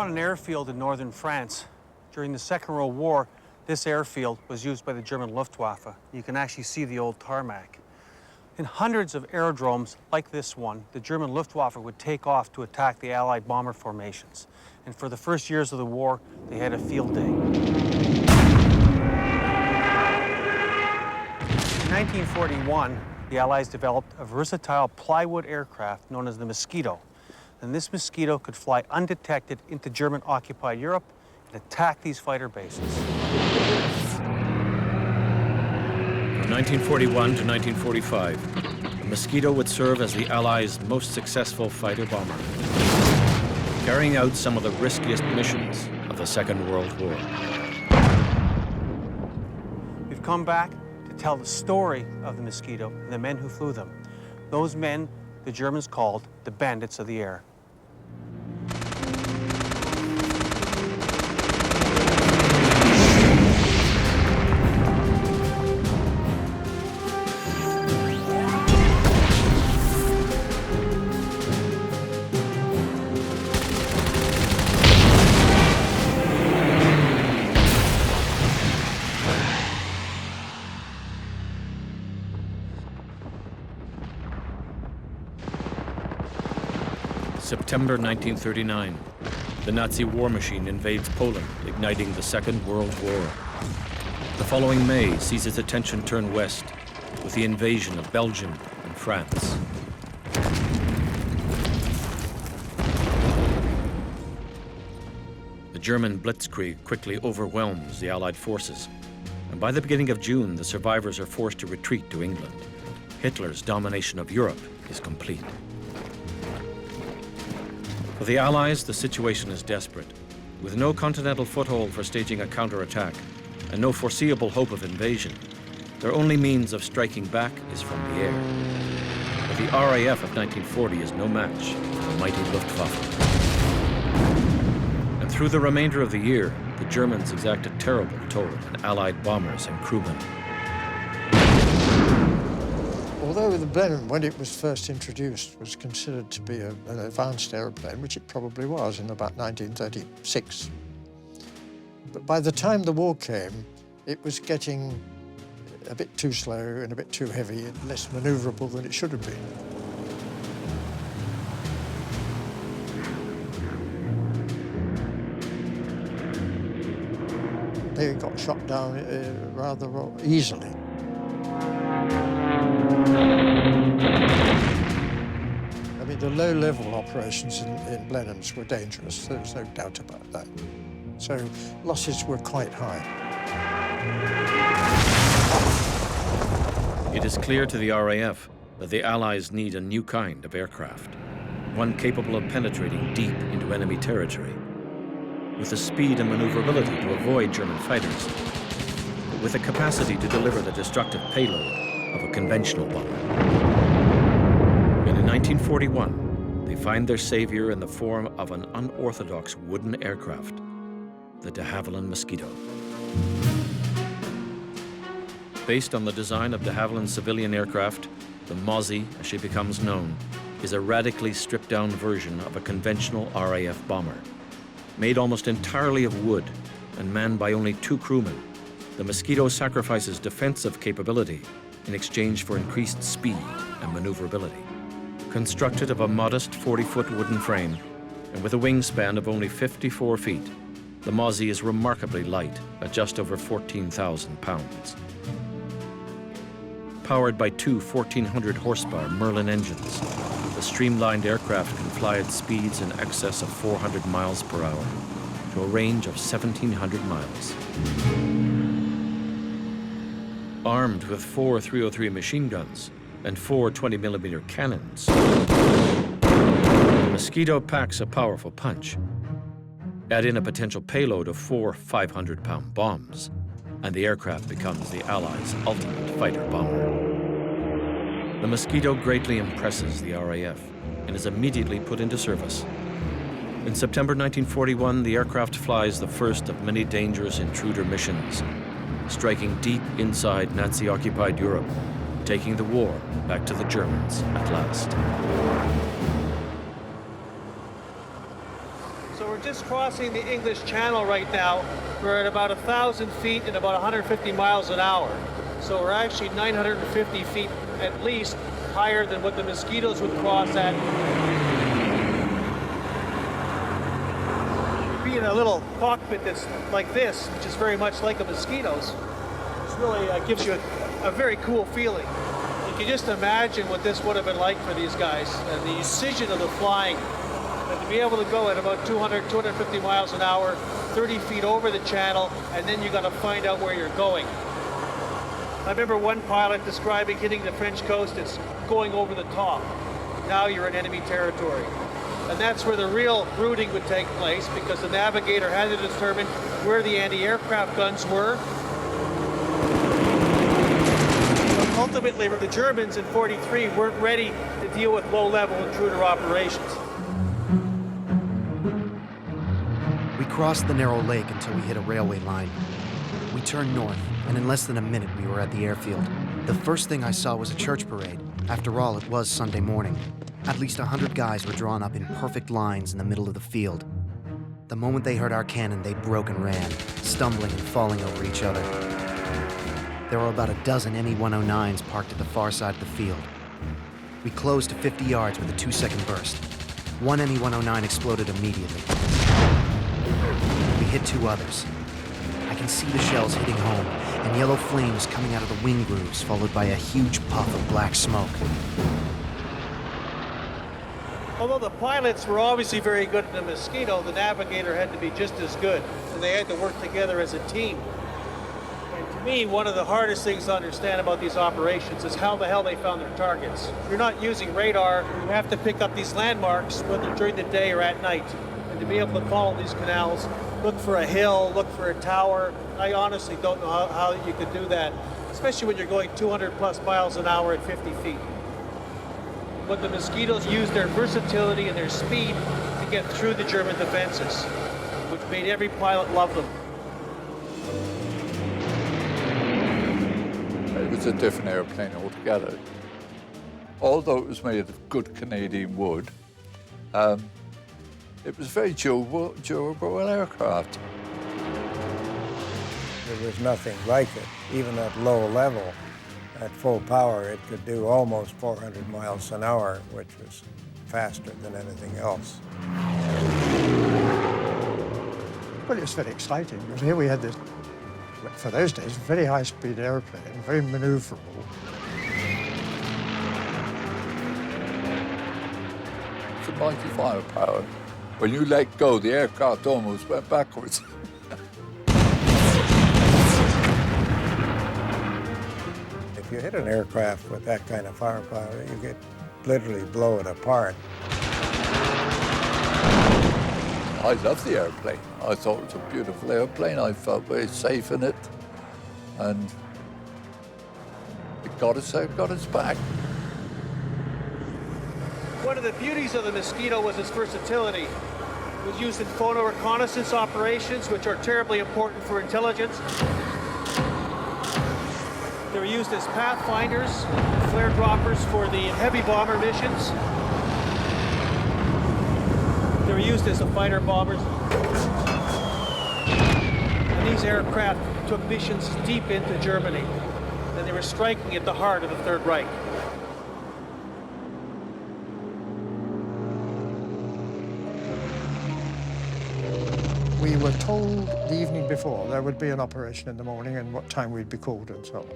An airfield in northern France. During the Second World War, this airfield was used by the German Luftwaffe. You can actually see the old tarmac. In hundreds of aerodromes like this one, the German Luftwaffe would take off to attack the Allied bomber formations. And for the first years of the war, they had a field day. In 1941, the Allies developed a versatile plywood aircraft known as the Mosquito. And this Mosquito could fly undetected into German-occupied Europe and attack these fighter bases. From 1941 to 1945, the Mosquito would serve as the Allies' most successful fighter bomber, carrying out some of the riskiest missions of the Second World War. We've come back to tell the story of the Mosquito and the men who flew them. Those men the Germans called the Bandits of the Air. September 1939, the Nazi war machine invades Poland, igniting the Second World War. The following May sees its attention turn west with the invasion of Belgium and France. The German blitzkrieg quickly overwhelms the Allied forces, and by the beginning of June, the survivors are forced to retreat to England. Hitler's domination of Europe is complete. For the Allies, the situation is desperate. With no continental foothold for staging a counterattack and no foreseeable hope of invasion, their only means of striking back is from the air. But the RAF of 1940 is no match for the mighty Luftwaffe. And through the remainder of the year, the Germans exact a terrible toll on Allied bombers and crewmen. Although the Blenheim, when it was first introduced, was considered to be an advanced aeroplane, which it probably was in about 1936. But by the time the war came, it was getting a bit too slow and a bit too heavy and less maneuverable than it should have been. They got shot down rather easily. I mean, the low-level operations in Blenheims were dangerous. There's no doubt about that. So losses were quite high. It is clear to the RAF that the Allies need a new kind of aircraft, one capable of penetrating deep into enemy territory, with the speed and maneuverability to avoid German fighters, but with the capacity to deliver the destructive payload of a conventional bomber. And in 1941, they find their savior in the form of an unorthodox wooden aircraft, the de Havilland Mosquito. Based on the design of de Havilland's civilian aircraft, the Mossie, as she becomes known, is a radically stripped-down version of a conventional RAF bomber. Made almost entirely of wood and manned by only 2 crewmen, the Mosquito sacrifices defensive capability in exchange for increased speed and maneuverability. Constructed of a modest 40-foot wooden frame and with a wingspan of only 54 feet, the Mossie is remarkably light at just over 14,000 pounds. Powered by 2 1,400 horsepower Merlin engines, the streamlined aircraft can fly at speeds in excess of 400 miles per hour to a range of 1,700 miles. Armed with 4 303 machine guns and 4 20mm cannons, the Mosquito packs a powerful punch. Add in a potential payload of 4 500-pound bombs, and the aircraft becomes the Allies' ultimate fighter bomber. The Mosquito greatly impresses the RAF and is immediately put into service. In September 1941, the aircraft flies the first of many dangerous intruder missions, striking deep inside Nazi-occupied Europe, taking the war back to the Germans at last. So we're just crossing the English Channel right now. We're at about 1,000 feet and about 150 miles an hour. So we're actually 950 feet at least higher than what the Mosquitoes would cross at. Be in a little cockpit that's like this, which is very much like a Mosquito's. It really gives you a very cool feeling. You can just imagine what this would have been like for these guys, and the precision of the flying. And to be able to go at about 200, 250 miles an hour, 30 feet over the channel, and then you got to find out where you're going. I remember one pilot describing hitting the French coast as going over the top. Now you're in enemy territory. And that's where the real routing would take place, because the navigator had to determine where the anti-aircraft guns were. But ultimately, the Germans in '43 weren't ready to deal with low-level intruder operations. We crossed the narrow lake until we hit a railway line. We turned north, and in less than a minute we were at the airfield. The first thing I saw was a church parade. After all, it was Sunday morning. At least 100 guys were drawn up in perfect lines in the middle of the field. The moment they heard our cannon, they broke and ran, stumbling and falling over each other. There were about a dozen ME-109s parked at the far side of the field. We closed to 50 yards with a 2-second burst. One ME-109 exploded immediately. We hit 2 others. I can see the shells hitting home and yellow flames coming out of the wing grooves, followed by a huge puff of black smoke. Although the pilots were obviously very good in the Mosquito, the navigator had to be just as good, and they had to work together as a team. And to me, one of the hardest things to understand about these operations is how the hell they found their targets. You're not using radar, you have to pick up these landmarks, whether during the day or at night. And to be able to follow these canals, look for a hill, look for a tower, I honestly don't know how you could do that, especially when you're going 200 plus miles an hour at 50 feet. But the Mosquitoes used their versatility and their speed to get through the German defenses, which made every pilot love them. It was a different airplane altogether. Although it was made of good Canadian wood, it was a very durable aircraft. There was nothing like it, even at low level. At full power, it could do almost 400 miles an hour, which was faster than anything else. Well, it was very exciting, because here we had this, for those days, very high-speed airplane, very maneuverable. It's a mighty firepower. When you let go, the aircraft almost went backwards. If you hit an aircraft with that kind of firepower, you could literally blow it apart. I loved the airplane. I thought it was a beautiful airplane. I felt very safe in it. And it got us back. One of the beauties of the Mosquito was its versatility. It was used in photo reconnaissance operations, which are terribly important for intelligence. They were used as pathfinders, flare droppers for the heavy bomber missions. They were used as the fighter bombers. And these aircraft took missions deep into Germany, and they were striking at the heart of the Third Reich. We were told the evening before there would be an operation in the morning and what time we'd be called and so on.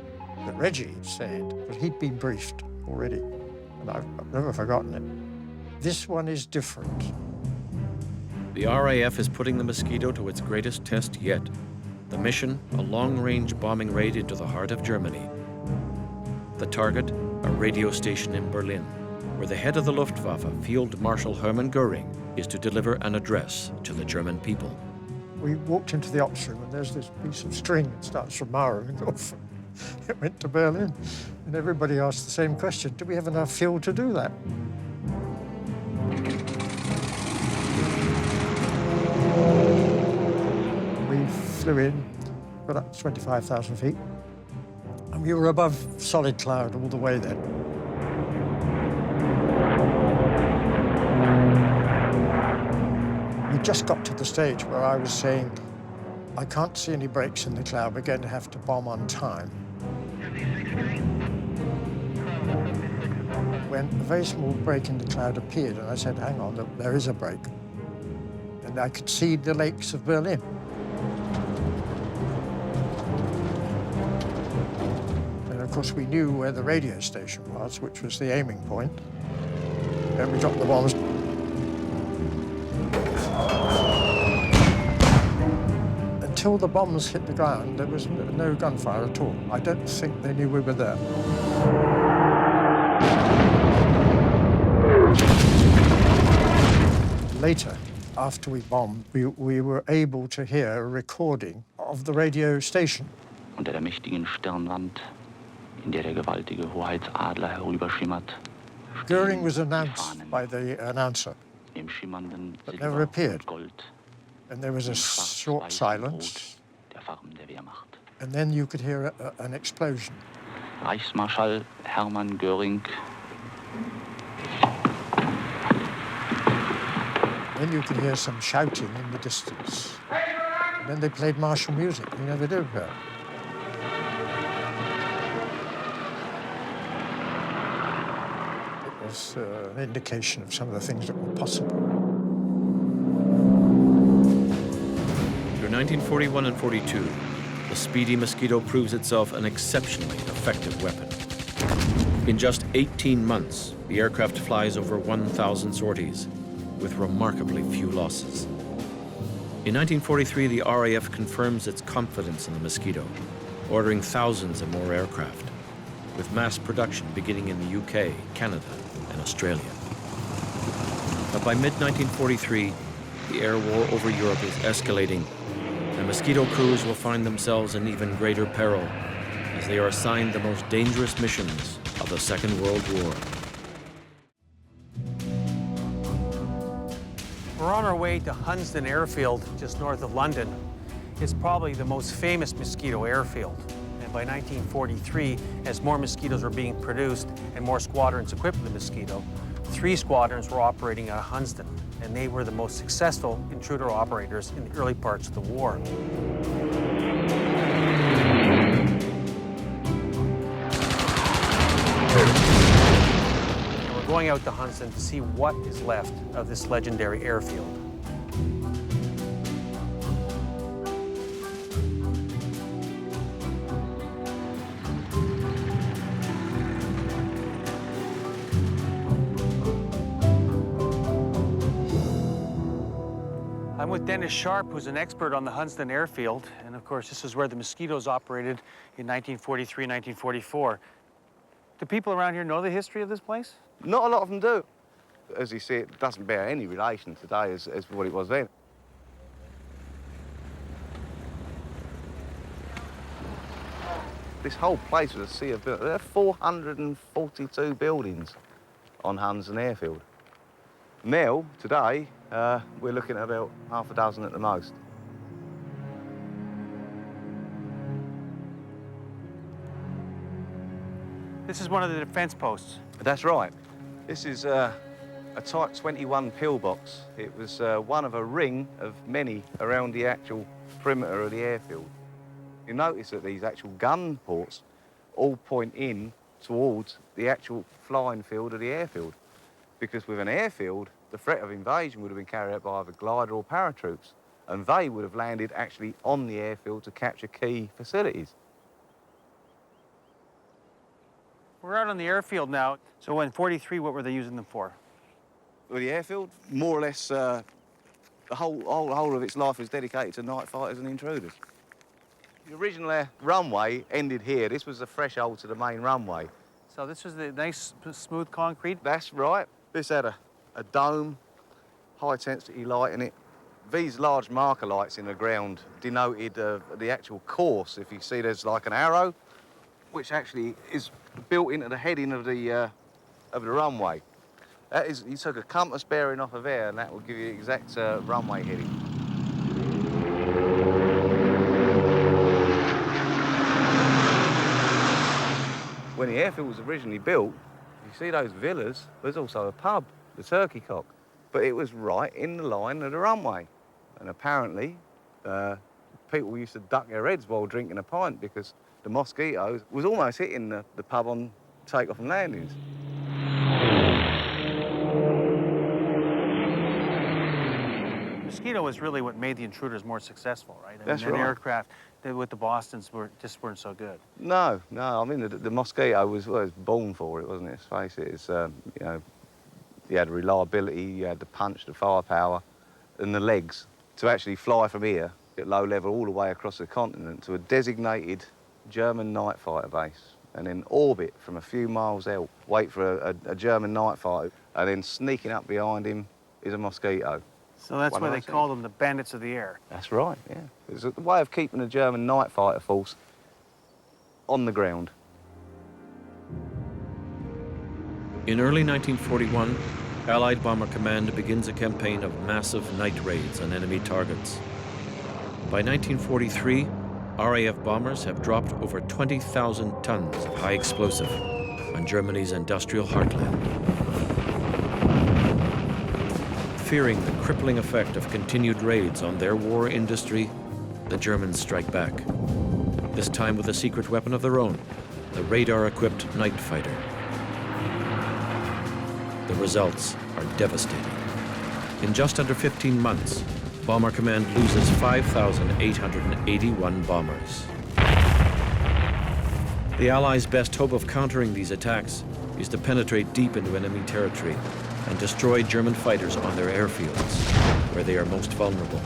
But Reggie said that he'd been briefed already, and I've never forgotten it. This one is different. The RAF is putting the Mosquito to its greatest test yet. The mission, a long-range bombing raid into the heart of Germany. The target, a radio station in Berlin, where the head of the Luftwaffe, Field Marshal Hermann Göring, is to deliver an address to the German people. We walked into the ops room and there's this piece of string that starts from Mara and off. It went to Berlin. And everybody asked the same question, do we have enough fuel to do that? We flew in, got up to 25,000 feet, and we were above solid cloud all the way then. We just got to the stage where I was saying, I can't see any breaks in the cloud, we're going to have to bomb on time. When a very small break in the cloud appeared, and I said, hang on, look, there is a break. And I could see the lakes of Berlin. And of course, we knew where the radio station was, which was the aiming point. And we dropped the bombs. Until the bombs hit the ground, there was no gunfire at all. I don't think they knew we were there. Later, after we bombed, we were able to hear a recording of the radio station. Unter der mächtigen Stirnwand, in der der gewaltige Hoheitsadler herüberschimmert, Goering was announced by the announcer, im schimmernden but Silber never appeared. und Gold, And there was a im short schwarz-weißen silence, Rot der Farben der Wehrmacht. and then you could hear an explosion. Reichsmarschall Hermann Göring. Then you could hear some shouting in the distance. And then they played martial music. You never do hear. It was an indication of some of the things that were possible. Through 1941 and 42, the speedy Mosquito proves itself an exceptionally effective weapon. In just 18 months, the aircraft flies over 1,000 sorties, with remarkably few losses. In 1943, the RAF confirms its confidence in the Mosquito, ordering thousands of more aircraft, with mass production beginning in the UK, Canada, and Australia. But by mid-1943, the air war over Europe is escalating, and Mosquito crews will find themselves in even greater peril as they are assigned the most dangerous missions of the Second World War. We're on our way to Hunton Airfield, just north of London. It's probably the most famous Mosquito airfield. And by 1943, as more Mosquitoes were being produced and more squadrons equipped with the Mosquito, 3 squadrons were operating out of Hunton, and they were the most successful intruder operators in the early parts of the war. We're going out to Hunton to see what is left of this legendary airfield. I'm with Dennis Sharp, who's an expert on the Hunton airfield, and of course this is where the Mosquitoes operated in 1943, 1944. Do people around here know the history of this place? Not a lot of them do. As you see, it doesn't bear any relation today as what it was then. This whole place was a sea of buildings. There are 442 buildings on Hunton Airfield. Now, today, we're looking at about half a dozen at the most. This is one of the defense posts. That's right. This is a Type 21 pillbox. It was one of a ring of many around the actual perimeter of the airfield. You notice that these actual gun ports all point in towards the actual flying field of the airfield. Because with an airfield, the threat of invasion would have been carried out by either glider or paratroops, and they would have landed actually on the airfield to capture key facilities. We're out on the airfield now. So in 43, what were they using them for? Well, the airfield, more or less, the whole of its life was dedicated to night fighters and intruders. The original runway ended here. This was the threshold to the main runway. So this was the nice, smooth concrete? That's right. This had a dome, high-intensity light in it, These large marker lights in the ground denoted the actual course. If you see there's like an arrow, which actually is built into the heading of the runway. That is, you took a compass bearing off of there and that will give you the exact runway heading. When the airfield was originally built, you see those villas, there's also a pub, the Turkey Cock. But it was right in the line of the runway. And apparently, people used to duck their heads while drinking a pint because the Mosquito was almost hitting the pub on takeoff and landings. Mosquito was really what made the Intruders more successful, right? That's and right. Aircraft with the Bostons weren't so good. No. I mean, the Mosquito was born for it, wasn't it? Let's face it. It's, you know, you had reliability, you had the punch, the firepower, and the legs to actually fly from here at low level all the way across the continent to a designated German night fighter base, and then orbit from a few miles out, wait for a German night fighter, and then sneaking up behind him is a Mosquito. So that's One why of they those call them the Bandits of the Air. That's right, yeah. It's a way of keeping the German night fighter force on the ground. In early 1941, Allied Bomber Command begins a campaign of massive night raids on enemy targets. By 1943, RAF bombers have dropped over 20,000 tons of high explosive on Germany's industrial heartland. Fearing the crippling effect of continued raids on their war industry, the Germans strike back. This time with a secret weapon of their own, the radar-equipped night fighter. The results are devastating. In just under 15 months, Bomber Command loses 5,881 bombers. The Allies' best hope of countering these attacks is to penetrate deep into enemy territory and destroy German fighters on their airfields, where they are most vulnerable.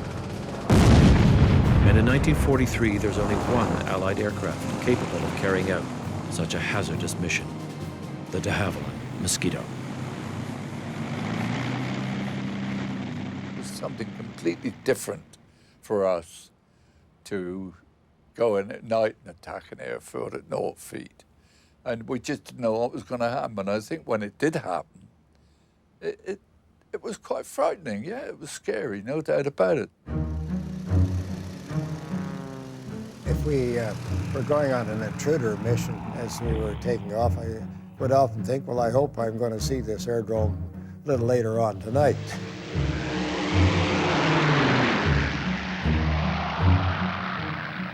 And in 1943, there's only one Allied aircraft capable of carrying out such a hazardous mission, the de Havilland Mosquito. Something completely different for us to go in at night and attack an airfield at 0 feet. And we just didn't know what was going to happen. And I think when it did happen, it was quite frightening. Yeah, it was scary, no doubt about it. If we were going on an intruder mission as we were taking off, I would often think, well, I hope I'm going to see this airdrome a little later on tonight.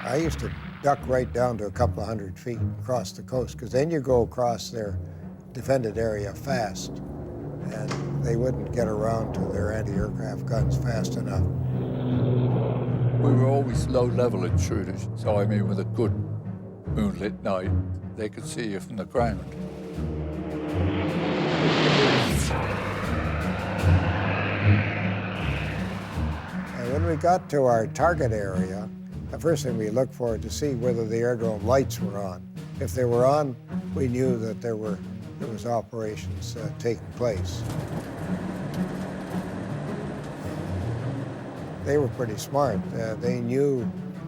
I used to duck right down to a couple of 100 feet across the coast, because then you go across their defended area fast, and they wouldn't get around to their anti-aircraft guns fast enough. We were always low-level intruders, so I mean with a good moonlit night, they could see you from the ground. And when we got to our target area, the first thing we looked for to see whether the airdrome lights were on. If they were on, we knew that there was operations taking place. They were pretty smart. They knew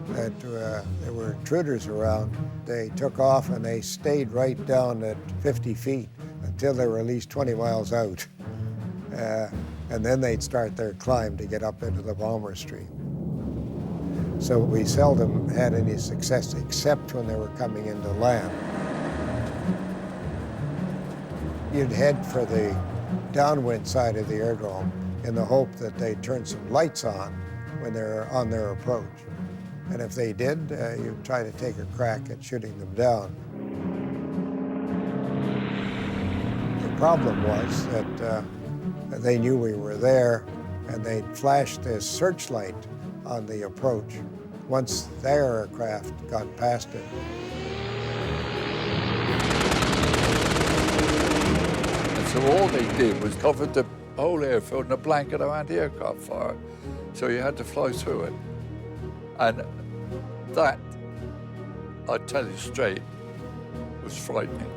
that there were intruders around. They took off and they stayed right down at 50 feet until they were at least 20 miles out. And then they'd start their climb to get up into the bomber stream. So we seldom had any success except when they were coming into land. You'd head for the downwind side of the airdrome in the hope that they'd turn some lights on when they're on their approach. And if they did, you'd try to take a crack at shooting them down. The problem was that they knew we were there, and they'd flash this searchlight on the approach once their aircraft got past it. And so all they did was cover the whole airfield in a blanket of anti-aircraft fire. So you had to fly through it. And that, I tell you straight, was frightening.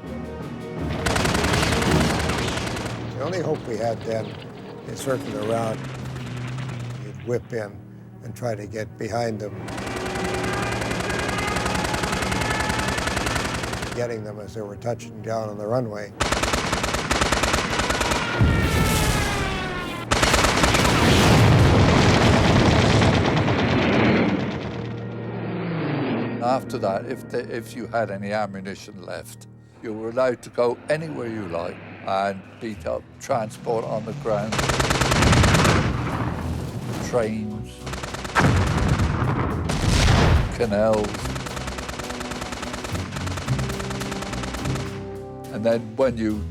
The only hope we had then is circling around. You'd whip in and try to get behind them, getting them as they were touching down on the runway. After that, if you had any ammunition left, you were allowed to go anywhere you like and beat up transport on the ground, trains, canals. And then when you,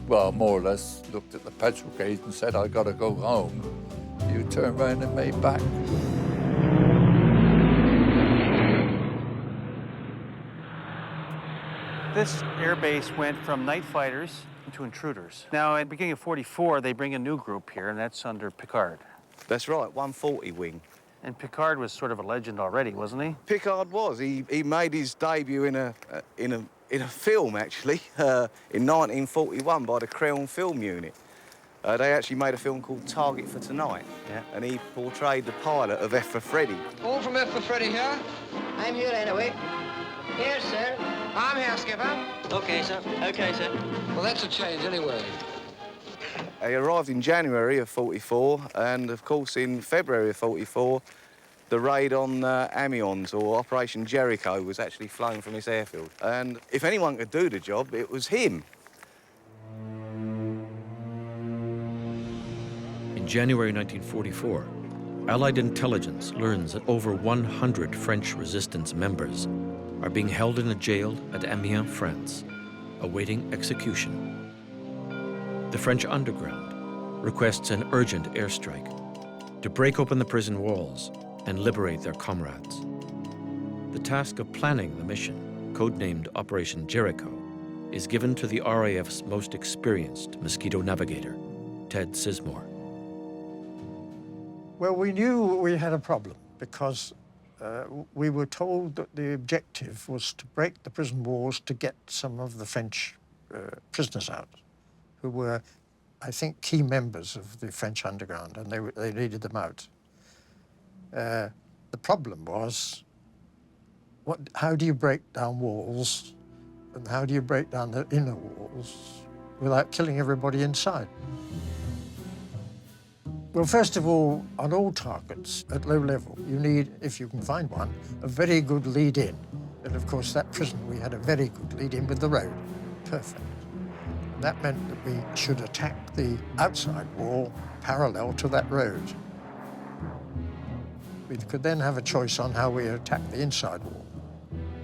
well, more or less looked at the petrol gauge and said, I gotta go home, you turned around and made back. This air base went from night fighters to intruders. Now, at the beginning of '44, they bring a new group here, and that's under Picard. That's right, 140 wing. And Picard was sort of a legend already, wasn't he? Picard was. He made his debut in a film, actually, in 1941 by the Crown Film Unit. They actually made a film called Target for Tonight, and he portrayed the pilot of F for Freddy. All from F for Freddy here? I'm here anyway. Here, sir. I'm here, Skipper. Okay, sir. Okay, sir. Well, that's a change anyway. He arrived in January of '44, and of course in February of '44, the raid on Amiens, or Operation Jericho, was actually flown from this airfield. And if anyone could do the job, it was him. In January 1944, Allied intelligence learns that over 100 French resistance members are being held in a jail at Amiens, France, awaiting execution. The French underground requests an urgent airstrike to break open the prison walls and liberate their comrades. The task of planning the mission, codenamed Operation Jericho, is given to the RAF's most experienced Mosquito navigator, Ted Sizemore. Well, we knew we had a problem because we were told that the objective was to break the prison walls to get some of the French prisoners out, who were, I think, key members of the French underground, and they needed them out. The problem was, how do you break down walls, and how do you break down the inner walls without killing everybody inside? Well, first of all, on all targets at low level, you need, if you can find one, a very good lead-in. And of course, that prison, we had a very good lead-in with the road. Perfect. And that meant that we should attack the outside wall parallel to that road. We could then have a choice on how we attack the inside wall,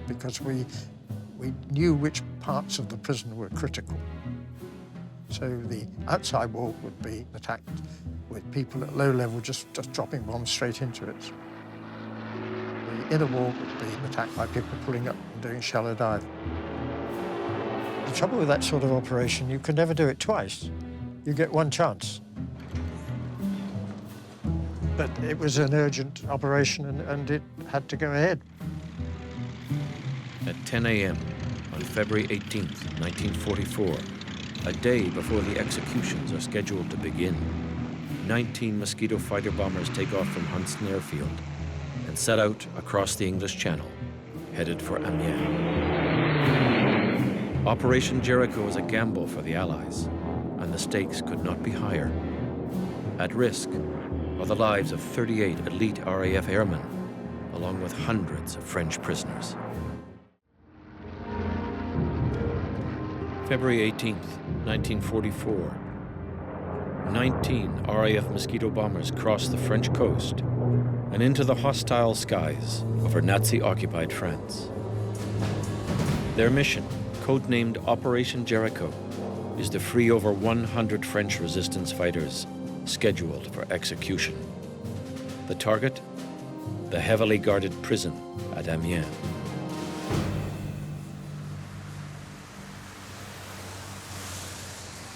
because we knew which parts of the prison were critical. So the outside wall would be attacked with people at low level just dropping bombs straight into it. The inner wall would be attacked by people pulling up and doing shallow dive. The trouble with that sort of operation, you can never do it twice. You get one chance. But it was an urgent operation and it had to go ahead. At 10 a.m. on February 18th, 1944, a day before the executions are scheduled to begin, 19 Mosquito fighter bombers take off from Hunton airfield and set out across the English Channel, headed for Amiens. Operation Jericho was a gamble for the Allies, and the stakes could not be higher. At risk are the lives of 38 elite RAF airmen, along with hundreds of French prisoners. February 18th, 1944. 19 RAF Mosquito bombers crossed the French coast and into the hostile skies over Nazi-occupied France. Their mission, codenamed Operation Jericho, is to free over 100 French resistance fighters scheduled for execution. The target? The heavily guarded prison at Amiens.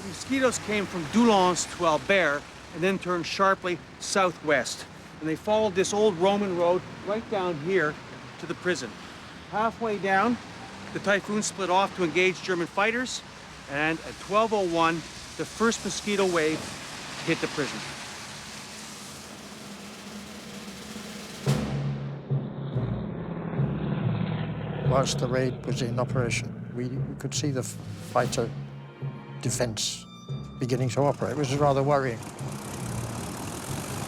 The Mosquitoes came from Doullens to Albert and then turned sharply southwest. And they followed this old Roman road right down here to the prison. Halfway down, the Typhoon split off to engage German fighters, and at 12:01, the first Mosquito wave hit the prison. whilst the raid was in operation. We could see the fighter defence beginning to operate, which was rather worrying.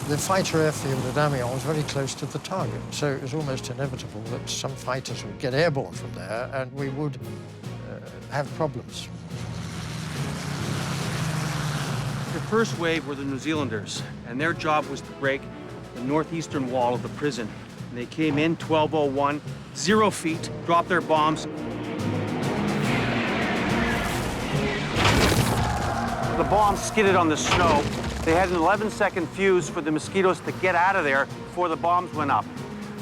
The fighter airfield at Amiens was very close to the target, so it was almost inevitable that some fighters would get airborne from there and we would have problems. The first wave were the New Zealanders, and their job was to break the northeastern wall of the prison. And they came in 12:01, 0 feet, dropped their bombs. The bombs skidded on the snow. They had an 11-second fuse for the Mosquitoes to get out of there before the bombs went up.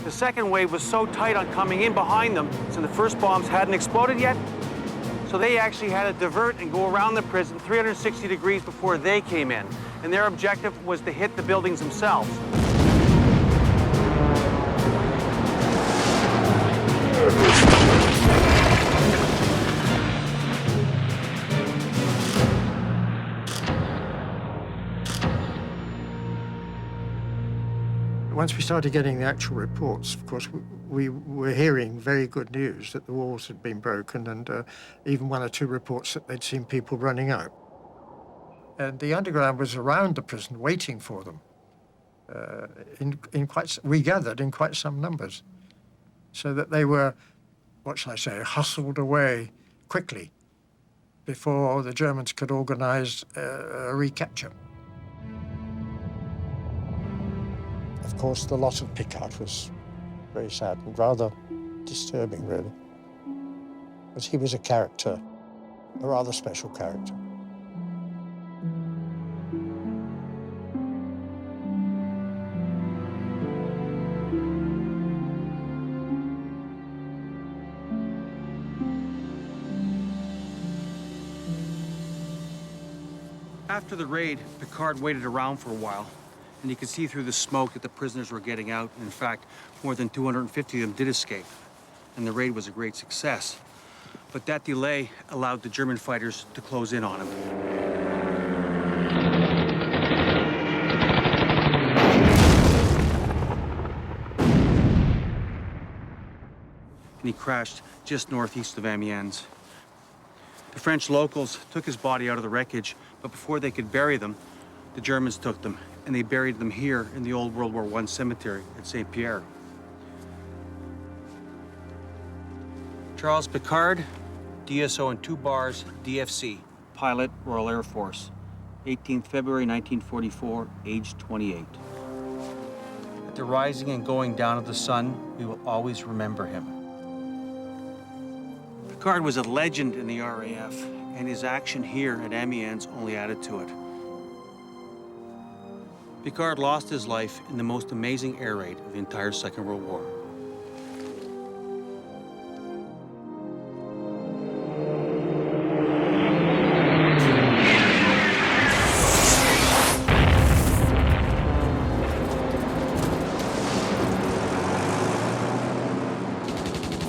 The second wave was so tight on coming in behind them, so the first bombs hadn't exploded yet. So they actually had to divert and go around the prison 360 degrees before they came in. And their objective was to hit the buildings themselves. Once we started getting the actual reports, of course, we were hearing very good news that the walls had been broken, and even 1 or 2 reports that they'd seen people running out. And the underground was around the prison waiting for them. We gathered in quite some numbers, so that they were, what shall I say, hustled away quickly before the Germans could organize a recapture. Of course, the loss of Picard was very sad and rather disturbing, really, because he was a character, a rather special character. After the raid, Picard waited around for a while, and you could see through the smoke that the prisoners were getting out. In fact, more than 250 of them did escape, and the raid was a great success. But that delay allowed the German fighters to close in on him. And he crashed just northeast of Amiens. The French locals took his body out of the wreckage, but before they could bury them, the Germans took them, and they buried them here in the old World War I cemetery at St. Pierre. Charles Picard, DSO in 2 bars, DFC, pilot, Royal Air Force, 18th February 1944, age 28. At the rising and going down of the sun, we will always remember him. Picard was a legend in the RAF, and his action here at Amiens only added to it. Picard lost his life in the most amazing air raid of the entire Second World War.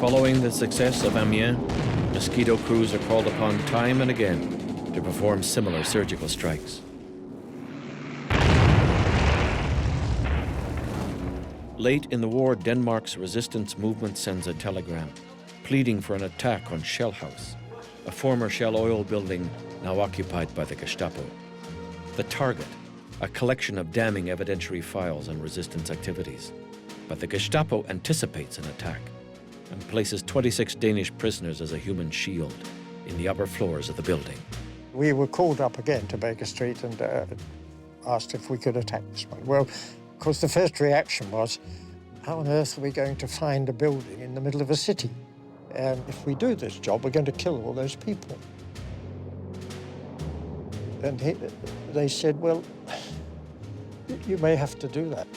Following the success of Amiens, Mosquito crews are called upon time and again to perform similar surgical strikes. Late in the war, Denmark's resistance movement sends a telegram pleading for an attack on Shell House, a former Shell oil building now occupied by the Gestapo. The target, a collection of damning evidentiary files on resistance activities. But the Gestapo anticipates an attack and places 26 Danish prisoners as a human shield in the upper floors of the building. We were called up again to Baker Street and asked if we could attack this one. Well, of course, the first reaction was, how on earth are we going to find a building in the middle of a city? And if we do this job, we're going to kill all those people. And they said, well, you may have to do that.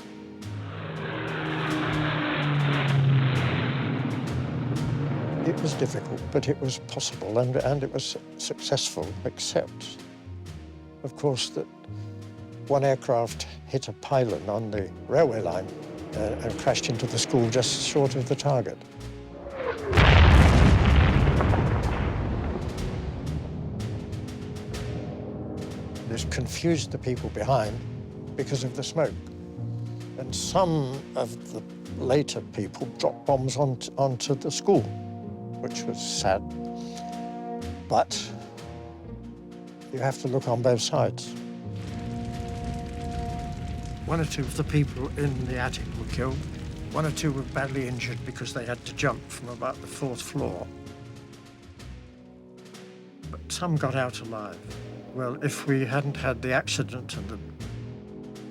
It was difficult, but it was possible, and it was successful, except, of course, that one aircraft hit a pylon on the railway line and crashed into the school just short of the target. This confused the people behind because of the smoke. And some of the later people dropped bombs onto the school. which was sad. But you have to look on both sides. One or two of the people in the attic were killed. One or two were badly injured because they had to jump from about the 4th floor. But some got out alive. Well, if we hadn't had the accident and the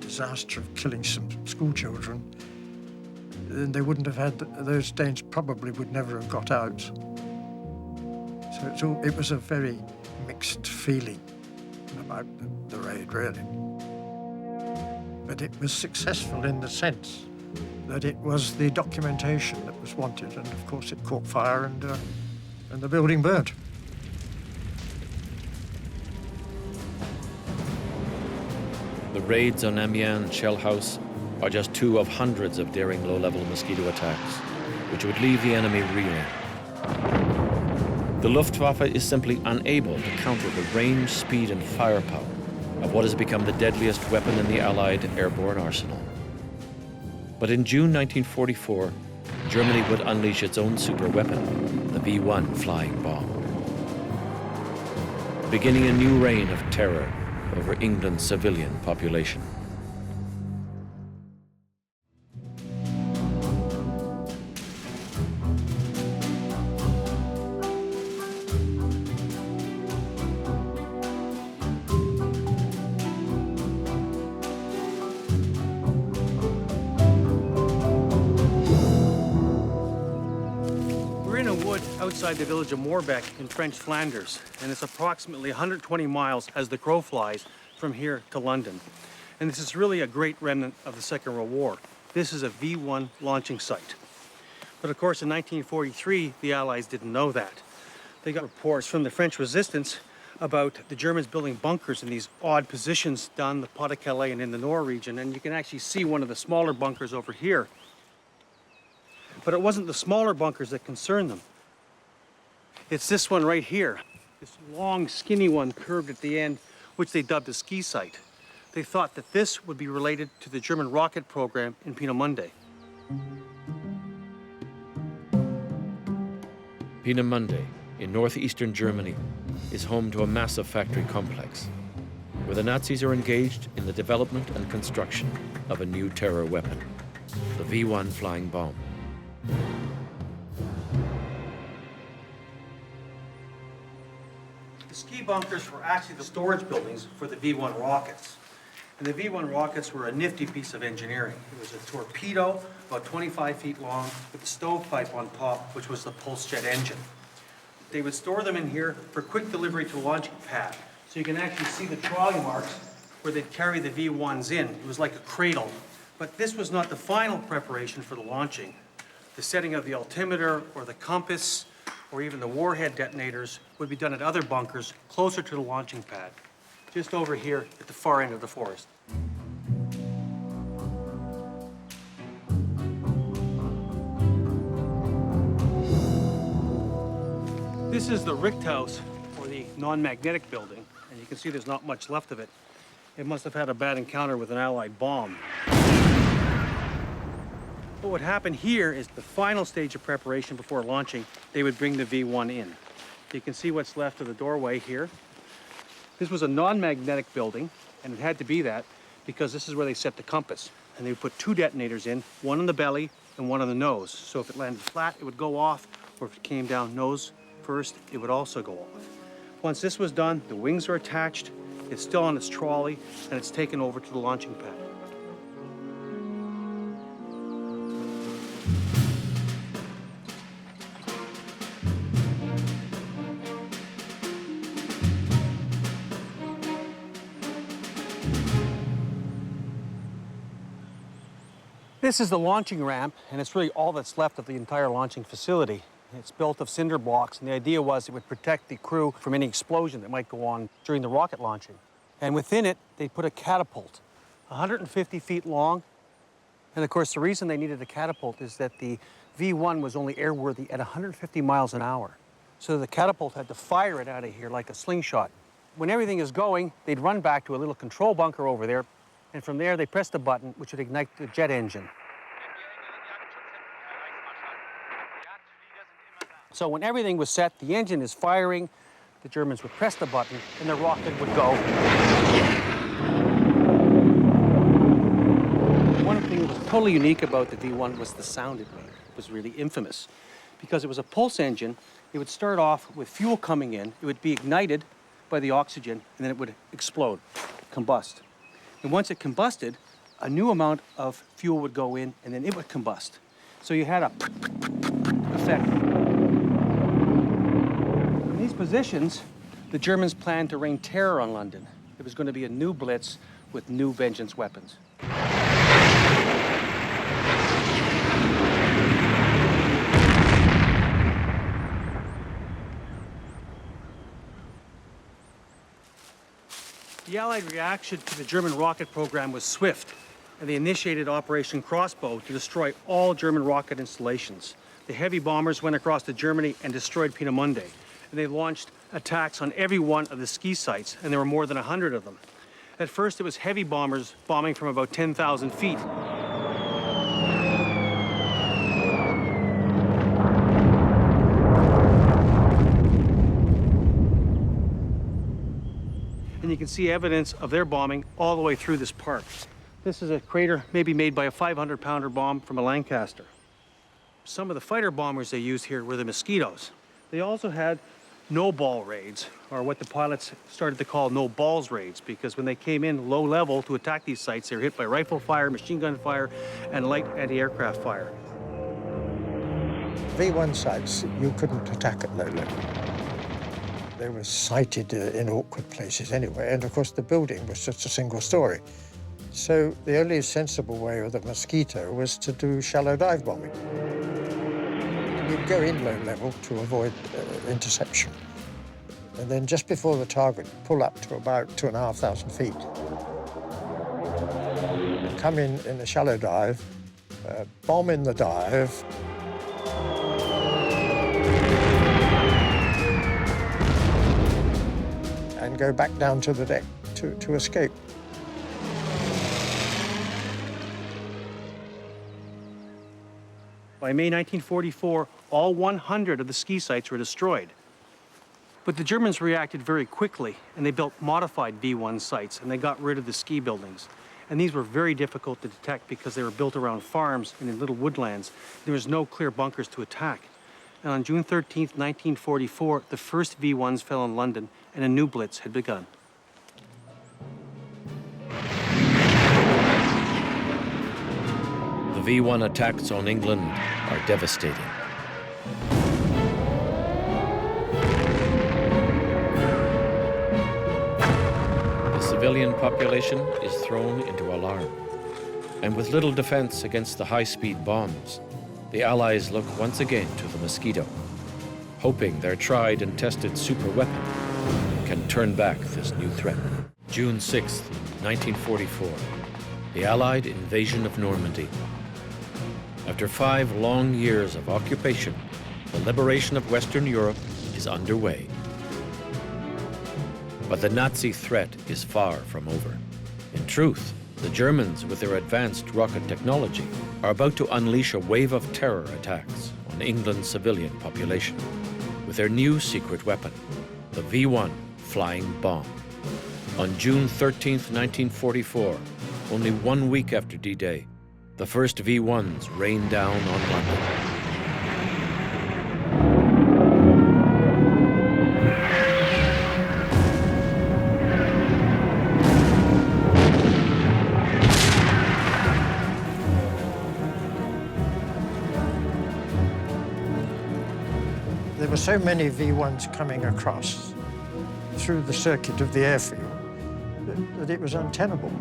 disaster of killing some school children, then they wouldn't have had, those Danes probably would never have got out. So it was a very mixed feeling about the raid, really. But it was successful in the sense that it was the documentation that was wanted, and of course it caught fire and the building burnt. The raids on Amiens and Shell House are just 2 of hundreds of daring low-level Mosquito attacks, which would leave the enemy reeling. The Luftwaffe is simply unable to counter the range, speed, and firepower of what has become the deadliest weapon in the Allied airborne arsenal. But in June 1944, Germany would unleash its own superweapon, the V1 flying bomb, beginning a new reign of terror over England's civilian population. Outside the village of Moorbeek in French Flanders, and it's approximately 120 miles as the crow flies from here to London. And this is really a great remnant of the Second World War. This is a V1 launching site. But of course in 1943, the Allies didn't know that. They got reports from the French resistance about the Germans building bunkers in these odd positions down the Pas-de-Calais and in the Nord region, and you can actually see one of the smaller bunkers over here. But it wasn't the smaller bunkers that concerned them. It's this one right here, this long, skinny one curved at the end, which they dubbed a ski site. They thought that this would be related to the German rocket program in Peenemünde. Peenemünde, in northeastern Germany, is home to a massive factory complex, where the Nazis are engaged in the development and construction of a new terror weapon, the V1 flying bomb. The ski bunkers were actually the storage buildings for the V1 rockets. And the V1 rockets were a nifty piece of engineering. It was a torpedo about 25 feet long with a stovepipe on top, which was the pulse jet engine. They would store them in here for quick delivery to a launching pad. So you can actually see the trolley marks where they'd carry the V1s in. It was like a cradle. But this was not the final preparation for the launching. The setting of the altimeter or the compass or even the warhead detonators would be done at other bunkers closer to the launching pad, just over here at the far end of the forest. This is the Richthaus, or the non-magnetic building, and you can see there's not much left of it. It must have had a bad encounter with an Allied bomb. What would happen here is the final stage of preparation before launching, they would bring the V1 in. You can see what's left of the doorway here. This was a non-magnetic building, and it had to be that because this is where they set the compass. And they would put 2 detonators in, one on the belly and one on the nose. So if it landed flat, it would go off, or if it came down nose first, it would also go off. Once this was done, the wings are attached, it's still on its trolley, and it's taken over to the launching pad. This is the launching ramp, and it's really all that's left of the entire launching facility. It's built of cinder blocks, and the idea was it would protect the crew from any explosion that might go on during the rocket launching. And within it, they put a catapult, 150 feet long. And of course, the reason they needed a catapult is that the V1 was only airworthy at 150 miles an hour. So the catapult had to fire it out of here like a slingshot. When everything is going, they'd run back to a little control bunker over there, and from there, they pressed a button which would ignite the jet engine. So when everything was set, the engine is firing, the Germans would press the button, and the rocket would go. One thing that was totally unique about the V1 was the sound it made. It was really infamous because it was a pulse engine. It would start off with fuel coming in, it would be ignited by the oxygen, and then it would explode, combust. And once it combusted, a new amount of fuel would go in, and then it would combust. So you had a effect. In these positions, the Germans planned to rain terror on London. It was going to be a new blitz with new vengeance weapons. The Allied reaction to the German rocket program was swift, and they initiated Operation Crossbow to destroy all German rocket installations. The heavy bombers went across to Germany and destroyed Peenemünde, and they launched attacks on every one of the ski sites, and there were more than 100 of them. At first, it was heavy bombers bombing from about 10,000 feet. And you can see evidence of their bombing all the way through this park. This is a crater maybe made by a 500-pounder bomb from a Lancaster. Some of the fighter bombers they used here were the Mosquitoes. They also had no-ball raids, or what the pilots started to call no-balls raids, because when they came in low level to attack these sites, they were hit by rifle fire, machine gun fire, and light anti-aircraft fire. V1 sites, you couldn't attack at low level. They were sited in awkward places anyway, and of course the building was just a single story. So the only sensible way of the Mosquito was to do shallow dive bombing. You'd go in low level to avoid interception, and then just before the target, pull up to about 2,500 feet. Come in a shallow dive, bomb in the dive, and go back down to the deck to escape. By May 1944, all 100 of the ski sites were destroyed. But the Germans reacted very quickly, and they built modified V1 sites, and they got rid of the ski buildings. And these were very difficult to detect because they were built around farms and in little woodlands. There was no clear bunkers to attack. And on June 13th, 1944, the first V1s fell in London, and a new blitz had begun. The V1 attacks on England are devastating. The civilian population is thrown into alarm. And with little defense against the high-speed bombs, the Allies look once again to the Mosquito, hoping their tried and tested super weapon can turn back this new threat. June 6th, 1944, the Allied invasion of Normandy. After 5 long years of occupation, the liberation of Western Europe is underway. But the Nazi threat is far from over. In truth, the Germans, with their advanced rocket technology, are about to unleash a wave of terror attacks on England's civilian population with their new secret weapon, the V1 flying bomb. On June 13th, 1944, only 1 week after D-Day, the first V1s rained down on London. There were so many V1s coming across through the circuit of the airfield that it was untenable.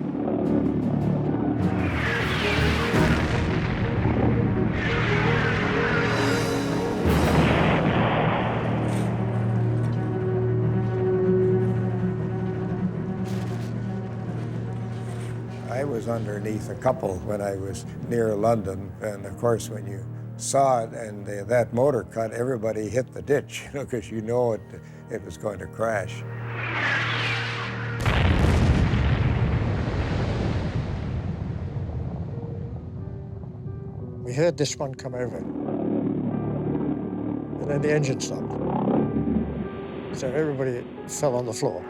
I was underneath a couple when I was near London, and of course when you saw it and that motor cut, everybody hit the ditch, because you know it was going to crash. We heard this one come over. and then the engine stopped. So everybody fell on the floor.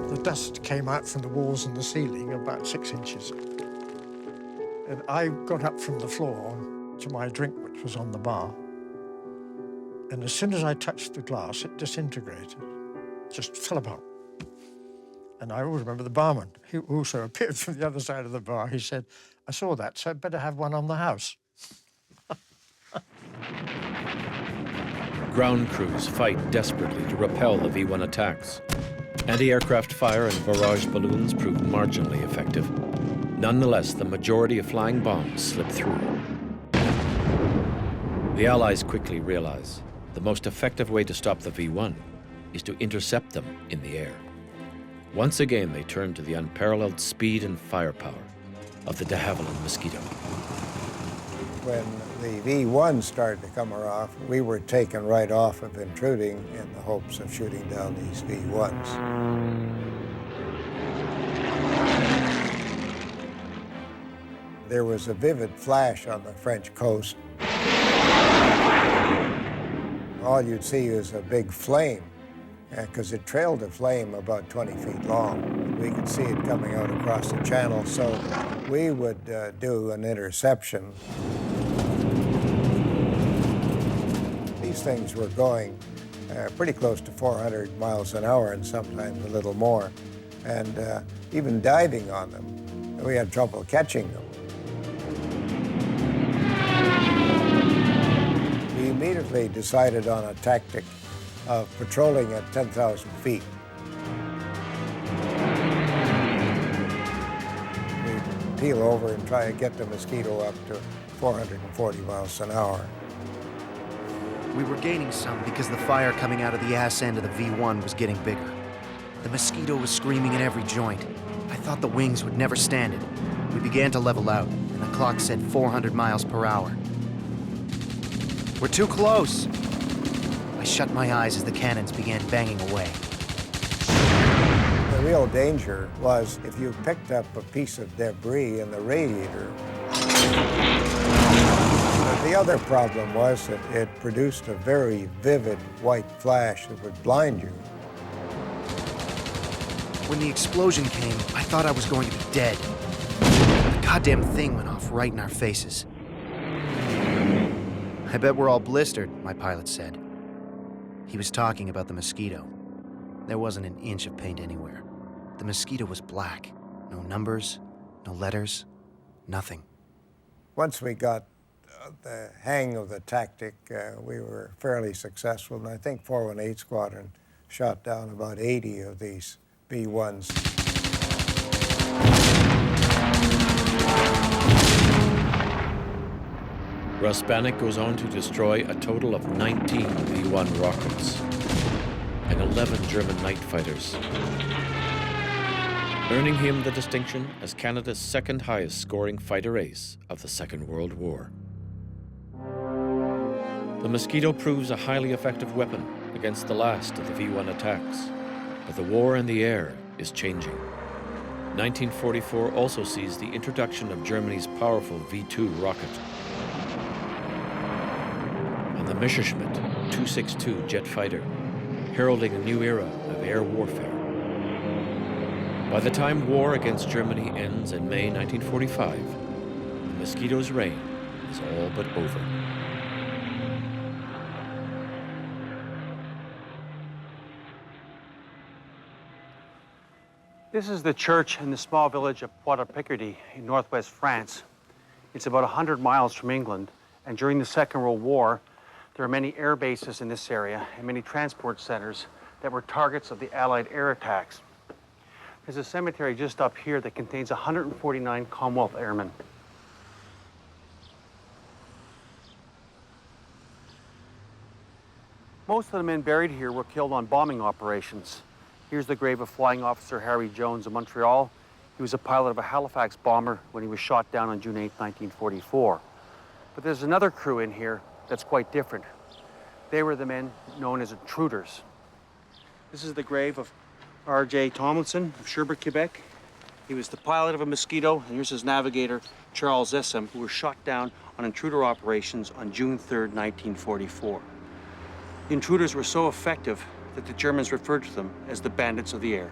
The dust came out from the walls and the ceiling about 6 inches. And I got up from the floor to my drink, which was on the bar. And as soon as I touched the glass, it disintegrated, just fell apart. And I always remember the barman, he also appeared from the other side of the bar. He said, I saw that, so I'd better have one on the house. Ground crews fight desperately to repel the V1 attacks. Anti-aircraft fire and barrage balloons prove marginally effective. Nonetheless, the majority of flying bombs slip through. The Allies quickly realize the most effective way to stop the V1 is to intercept them in the air. Once again, they turn to the unparalleled speed and firepower of the de Havilland Mosquito. When the V1 started to come off, we were taken right off of intruding in the hopes of shooting down these V1s. There was a vivid flash on the French coast. All you'd see is a big flame, because it trailed a flame about 20 feet long. We could see it coming out across the channel, so we would do an interception. These things were going pretty close to 400 miles an hour and sometimes a little more. And even diving on them, we had trouble catching them. We immediately decided on a tactic of patrolling at 10,000 feet. We'd peel over and try to get the Mosquito up to 440 miles an hour. We were gaining some because the fire coming out of the ass end of the V1 was getting bigger. The Mosquito was screaming in every joint. I thought the wings would never stand it. We began to level out, and the clock said 400 miles per hour. We're too close! I shut my eyes as the cannons began banging away. The real danger was if you picked up a piece of debris in the radiator. The other problem was that it produced a very vivid white flash that would blind you. When the explosion came, I thought I was going to be dead. The goddamn thing went off right in our faces. I bet we're all blistered, my pilot said. He was talking about the Mosquito. There wasn't an inch of paint anywhere. The Mosquito was black. No numbers, no letters, nothing. Once we got the hang of the tactic, we were fairly successful, and I think 418 Squadron shot down about 80 of these B-1s. Russ Bannock goes on to destroy a total of 19 V-1 rockets and 11 German night fighters, earning him the distinction as Canada's second highest scoring fighter ace of the Second World War. The Mosquito proves a highly effective weapon against the last of the V-1 attacks, but the war in the air is changing. 1944 also sees the introduction of Germany's powerful V-2 rocket and the Messerschmitt 262 jet fighter, heralding a new era of air warfare. By the time war against Germany ends in May 1945, the Mosquito's reign is all but over. This is the church in the small village of Pointe-à-Picardy in northwest France. It's about 100 miles from England, and during the Second World War, there are many air bases in this area and many transport centers that were targets of the Allied air attacks. There's a cemetery just up here that contains 149 Commonwealth airmen. Most of the men buried here were killed on bombing operations. Here's the grave of Flying Officer Harry Jones of Montreal. He was a pilot of a Halifax bomber when he was shot down on June 8, 1944. But there's another crew in here that's quite different. They were the men known as Intruders. This is the grave of R.J. Tomlinson of Sherbrooke, Quebec. He was the pilot of a Mosquito, and here's his navigator, Charles Essam, who was shot down on intruder operations on June 3rd, 1944. The intruders were so effective that the Germans referred to them as the Bandits of the Air.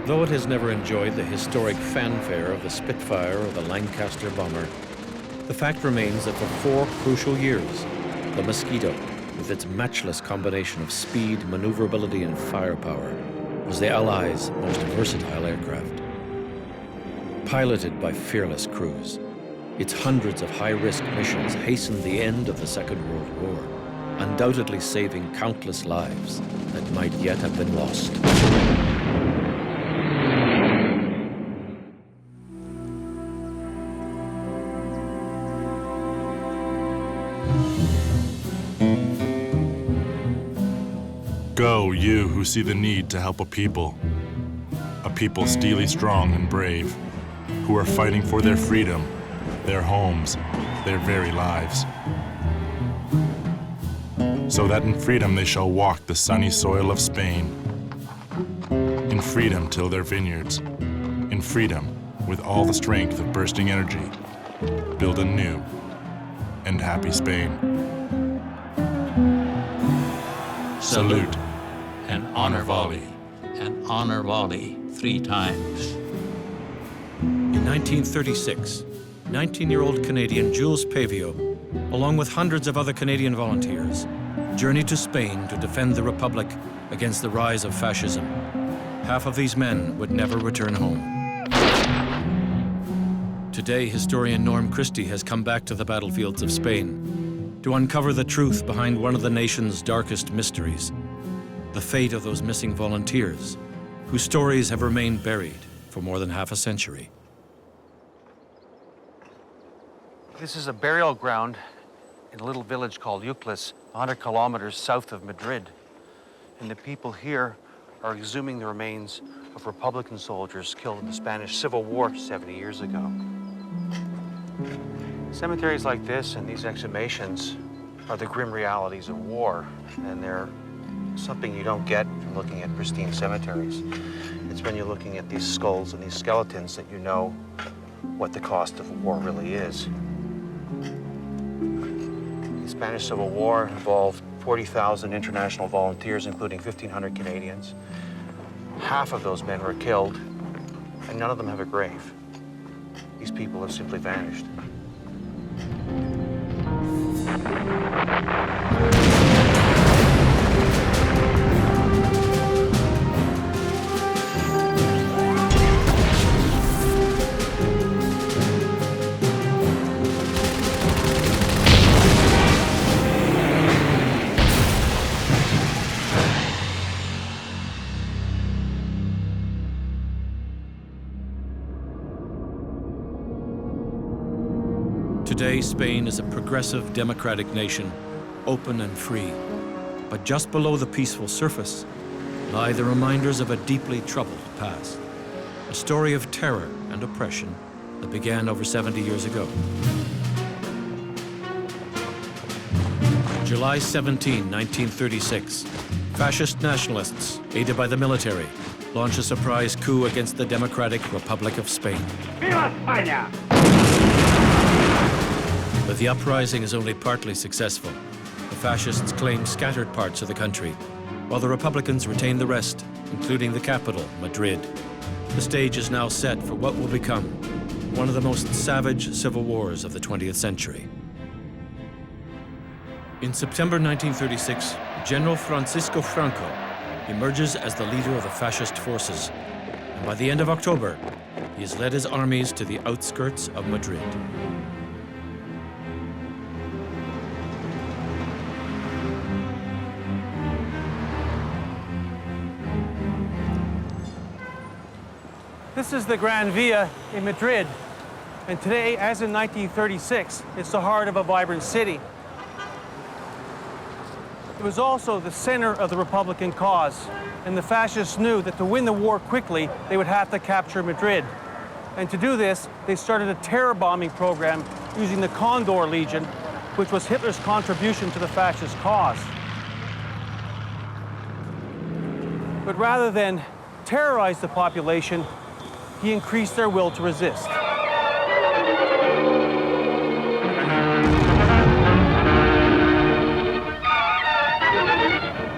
Though it has never enjoyed the historic fanfare of the Spitfire or the Lancaster bomber, the fact remains that for 4 crucial years, the Mosquito, with its matchless combination of speed, maneuverability, and firepower, was the Allies' most versatile aircraft. Piloted by fearless crews, its hundreds of high-risk missions hastened the end of the Second World War, undoubtedly saving countless lives that might yet have been lost. Go, you who see the need to help a people steely strong and brave, who are fighting for their freedom, their homes, their very lives. So that in freedom they shall walk the sunny soil of Spain, in freedom till their vineyards, in freedom with all the strength of bursting energy, build a new and happy Spain. Salute. And honor volley. And honor volley 3 times. In 1936, 19-year-old Canadian Jules Pavio, along with hundreds of other Canadian volunteers, journeyed to Spain to defend the Republic against the rise of fascism. Half of these men would never return home. Today, historian Norm Christie has come back to the battlefields of Spain to uncover the truth behind one of the nation's darkest mysteries, the fate of those missing volunteers, whose stories have remained buried for more than half a century. This is a burial ground in a little village called Uclas, 100 kilometers south of Madrid. And the people here are exhuming the remains of Republican soldiers killed in the Spanish Civil War 70 years ago. Cemeteries like this and these exhumations are the grim realities of war, and they're something you don't get from looking at pristine cemeteries. It's when you're looking at these skulls and these skeletons that you know what the cost of war really is. The Spanish Civil War involved 40,000 international volunteers, including 1,500 Canadians. Half of those men were killed, and none of them have a grave. These people have simply vanished. Today, Spain is a progressive democratic nation, open and free. But just below the peaceful surface lie the reminders of a deeply troubled past, a story of terror and oppression that began over 70 years ago. July 17, 1936, fascist nationalists, aided by the military, launch a surprise coup against the Democratic Republic of Spain. Viva España! But the uprising is only partly successful. The fascists claim scattered parts of the country, while the Republicans retain the rest, including the capital, Madrid. The stage is now set for what will become one of the most savage civil wars of the 20th century. In September 1936, General Francisco Franco emerges as the leader of the fascist forces, and by the end of October, he has led his armies to the outskirts of Madrid. This is the Gran Via in Madrid, and today, as in 1936, it's the heart of a vibrant city. It was also the center of the Republican cause, and the fascists knew that to win the war quickly, they would have to capture Madrid. And to do this, they started a terror bombing program using the Condor Legion which was Hitler's contribution to the fascist cause. But rather than terrorize the population, he increased their will to resist.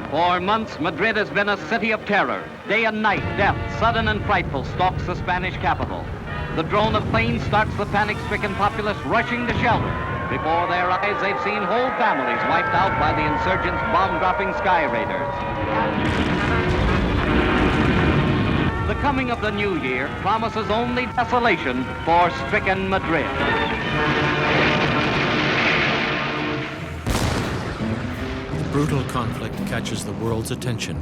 For months, Madrid has been a city of terror. Day and night, death, sudden and frightful, stalks the Spanish capital. The drone of planes starts the panic-stricken populace rushing to shelter. Before their eyes, they've seen whole families wiped out by the insurgents' bomb-dropping sky raiders. The coming of the new year promises only desolation for stricken Madrid. Brutal conflict catches the world's attention.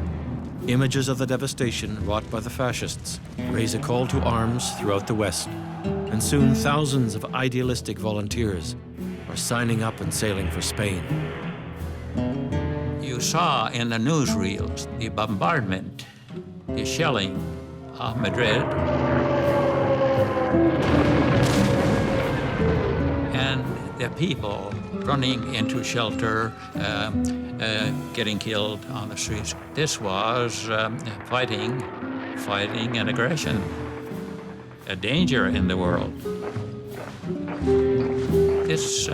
Images of the devastation wrought by the fascists raise a call to arms throughout the West, and soon thousands of idealistic volunteers are signing up and sailing for Spain. You saw in the newsreels the bombardment, the shelling of Madrid, and the people running into shelter, getting killed on the streets. This was fighting and aggression, a danger in the world. This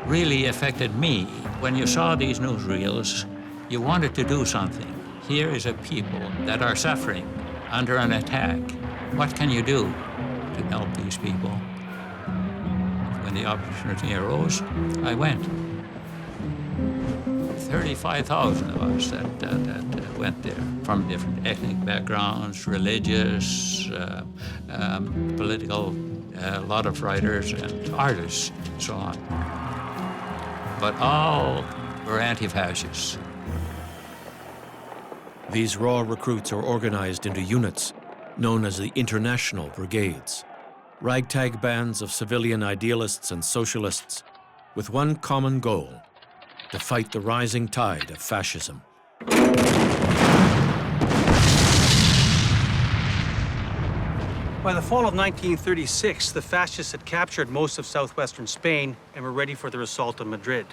really affected me. When you saw these newsreels, you wanted to do something. Here is a people that are suffering under an attack. What can you do to help these people? When the opportunity arose, I went. 35,000 of us that went there from different ethnic backgrounds, religious, political, a lot of writers and artists, and so on. But all were anti-fascists. These raw recruits are organized into units known as the International Brigades, ragtag bands of civilian idealists and socialists with one common goal: to fight the rising tide of fascism. By the fall of 1936, the fascists had captured most of southwestern Spain and were ready for their assault on Madrid.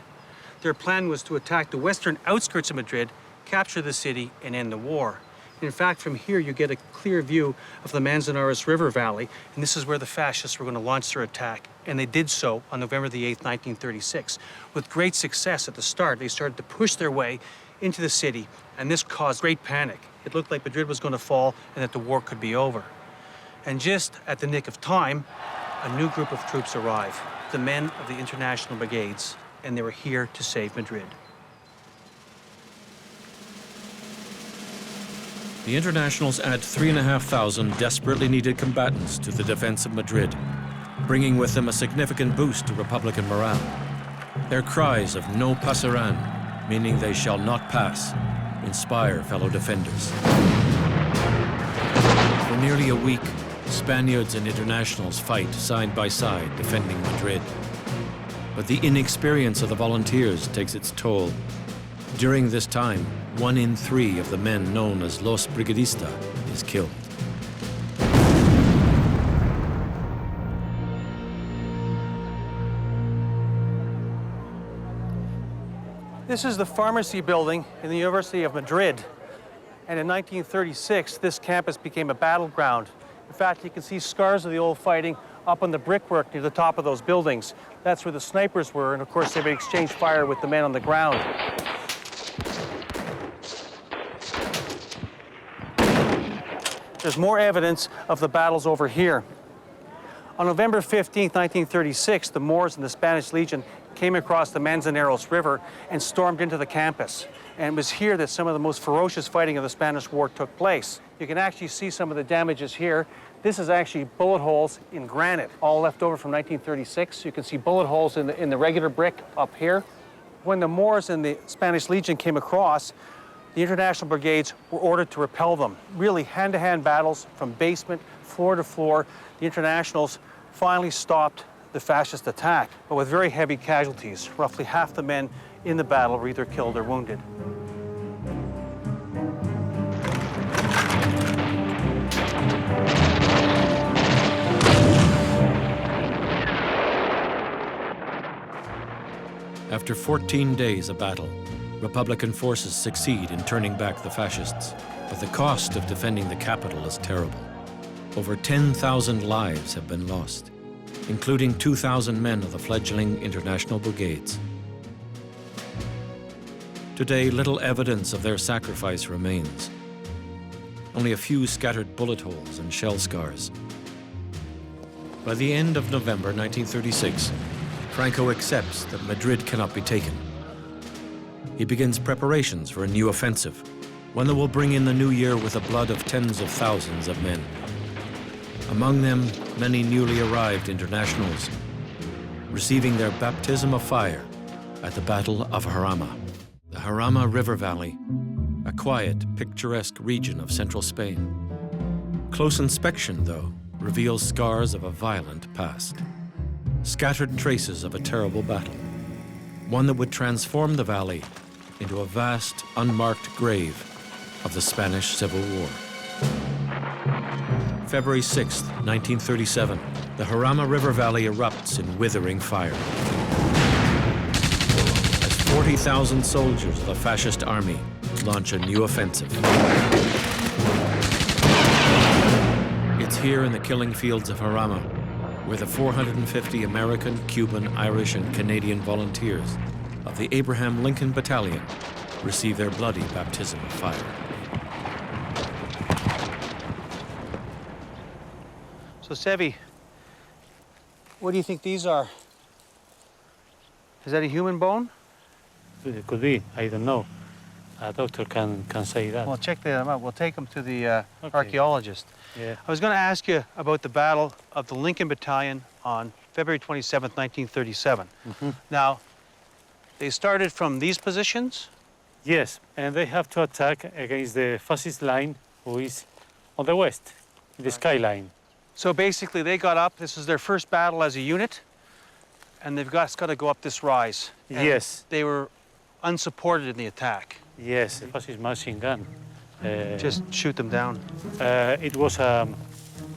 Their plan was to attack the western outskirts of Madrid, capture the city, and end the war. In fact, from here, you get a clear view of the Manzanares River Valley, and this is where the fascists were going to launch their attack. And they did so on November the 8th, 1936. With great success at the start, they started to push their way into the city, and this caused great panic. It looked like Madrid was going to fall and that the war could be over. And just at the nick of time, a new group of troops arrived, the men of the International Brigades, and they were here to save Madrid. The Internationals add 3,500 desperately needed combatants to the defense of Madrid, bringing with them a significant boost to Republican morale. Their cries of "No pasarán," meaning they shall not pass, inspire fellow defenders. For nearly a week, Spaniards and Internationals fight side by side, defending Madrid. But the inexperience of the volunteers takes its toll. During this time, 1 in 3 of the men known as Los Brigadistas is killed. This is the pharmacy building in the University of Madrid. And in 1936, this campus became a battleground. In fact, you can see scars of the old fighting up on the brickwork near the top of those buildings. That's where the snipers were, and of course, they would exchange fire with the men on the ground. There's more evidence of the battles over here. On November 15, 1936, the Moors and the Spanish Legion came across the Manzanares River and stormed into the campus. And it was here that some of the most ferocious fighting of the Spanish War took place. You can actually see some of the damages here. This is actually bullet holes in granite, all left over from 1936. You can see bullet holes in the regular brick up here. When the Moors and the Spanish Legion came across, the International Brigades were ordered to repel them. Really hand-to-hand battles from basement, floor to floor. The Internationals finally stopped the fascist attack, but with very heavy casualties. Roughly half the men in the battle were either killed or wounded. After 14 days of battle, Republican forces succeed in turning back the fascists, but the cost of defending the capital is terrible. Over 10,000 lives have been lost, including 2,000 men of the fledgling international brigades. Today, little evidence of their sacrifice remains. Only a few scattered bullet holes and shell scars. By the end of November 1936, Franco accepts that Madrid cannot be taken. He begins preparations for a new offensive, one that will bring in the new year with the blood of tens of thousands of men. Among them, many newly arrived internationals, receiving their baptism of fire at the Battle of Jarama. The Jarama River Valley, a quiet, picturesque region of central Spain. Close inspection, though, reveals scars of a violent past. Scattered traces of a terrible battle, one that would transform the valley into a vast, unmarked grave of the Spanish Civil War. February 6, 1937, the Jarama River Valley erupts in withering fire. As 40,000 soldiers of the fascist army launch a new offensive. It's here in the killing fields of Jarama where the 450 American, Cuban, Irish, and Canadian volunteers of the Abraham Lincoln Battalion receive their bloody baptism of fire. So, Sevi, what do you think these are? Is that a human bone? It could be. I don't know. A doctor can say that. Well, check them out. We'll take them to the archaeologist. Yeah. I was going to ask you about the Battle of the Lincoln Battalion on February 27th, 1937. Now, they started from these positions? Yes, and they have to attack against the fascist line, who is on the west, the skyline. So basically, they got up. This is their first battle as a unit, and they've got to go up this rise. And yes. They were unsupported in the attack. Yes, the fascist machine gun. Just shoot them down. It was a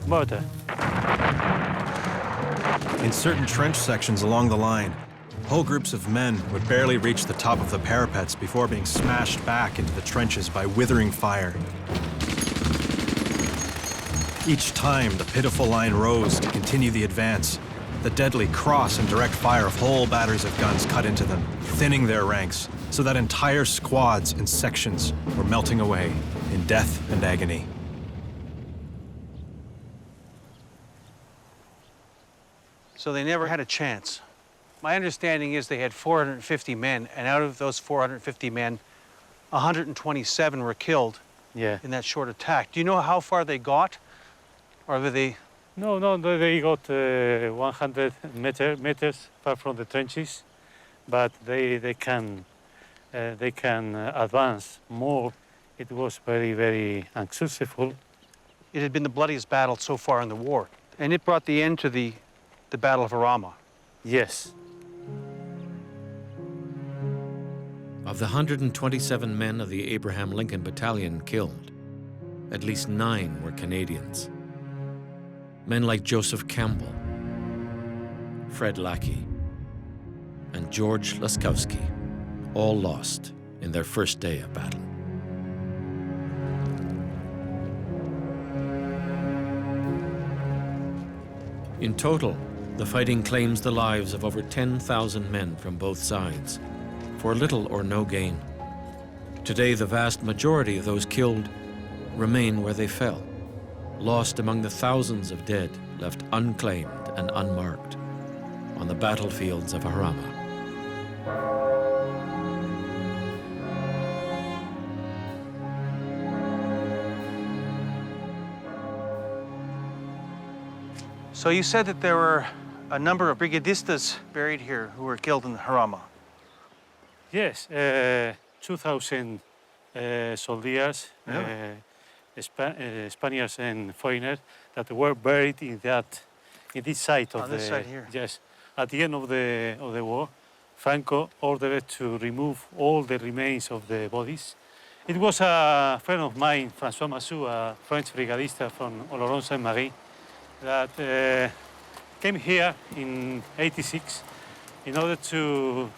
murder. In certain trench sections along the line, whole groups of men would barely reach the top of the parapets before being smashed back into the trenches by withering fire. Each time the pitiful line rose to continue the advance, the deadly cross and direct fire of whole batteries of guns cut into them, thinning their ranks, so that entire squads and sections were melting away in death and agony. So they never had a chance. My understanding is they had 450 men, and out of those 450 men, 127 were killed in that short attack. Do you know how far they got? Or were they... No, they got 100 meters far from the trenches, but they can advance more. It was very, very unsuccessful. It had been the bloodiest battle so far in the war, and it brought the end to the Battle of Jarama. Yes. Of the 127 men of the Abraham Lincoln Battalion killed, at least 9 were Canadians. Men like Joseph Campbell, Fred Lackey, and George Laskowski, all lost in their first day of battle. In total, the fighting claims the lives of over 10,000 men from both sides, for little or no gain. Today, the vast majority of those killed remain where they fell, lost among the thousands of dead left unclaimed and unmarked on the battlefields of Jarama. So you said that there were a number of brigadistas buried here who were killed in Jarama. Yes, 2,000 soldiers, Spaniards and foreigners that were buried in this site of this site here. Yes, at the end of the war, Franco ordered to remove all the remains of the bodies. It was a friend of mine, François Massou, a French brigadista from Oloron-Saint-Marie, that came here in '86 in order to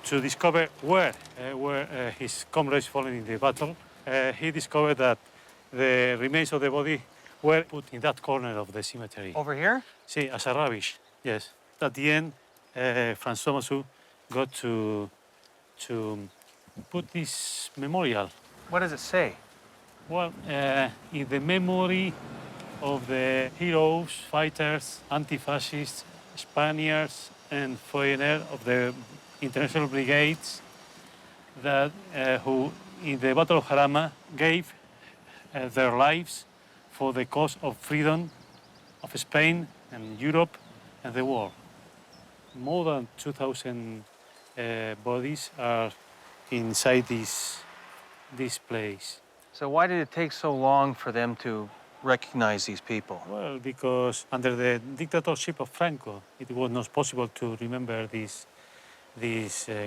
to discover where his comrades fallen in the battle. He discovered that the remains of the body were put in that corner of the cemetery. Over here? See, as a rubbish, yes. At the end, François Massou got to put this memorial. What does it say? Well, in the memory of the heroes, fighters, anti-fascists, Spaniards, and foreigners of the international brigades that who, in the Battle of Jarama, gave their lives for the cause of freedom of Spain and Europe and the world. More than 2,000 bodies are inside this place. So why did it take so long for them to recognize these people? Well, because under the dictatorship of Franco, it was not possible to remember these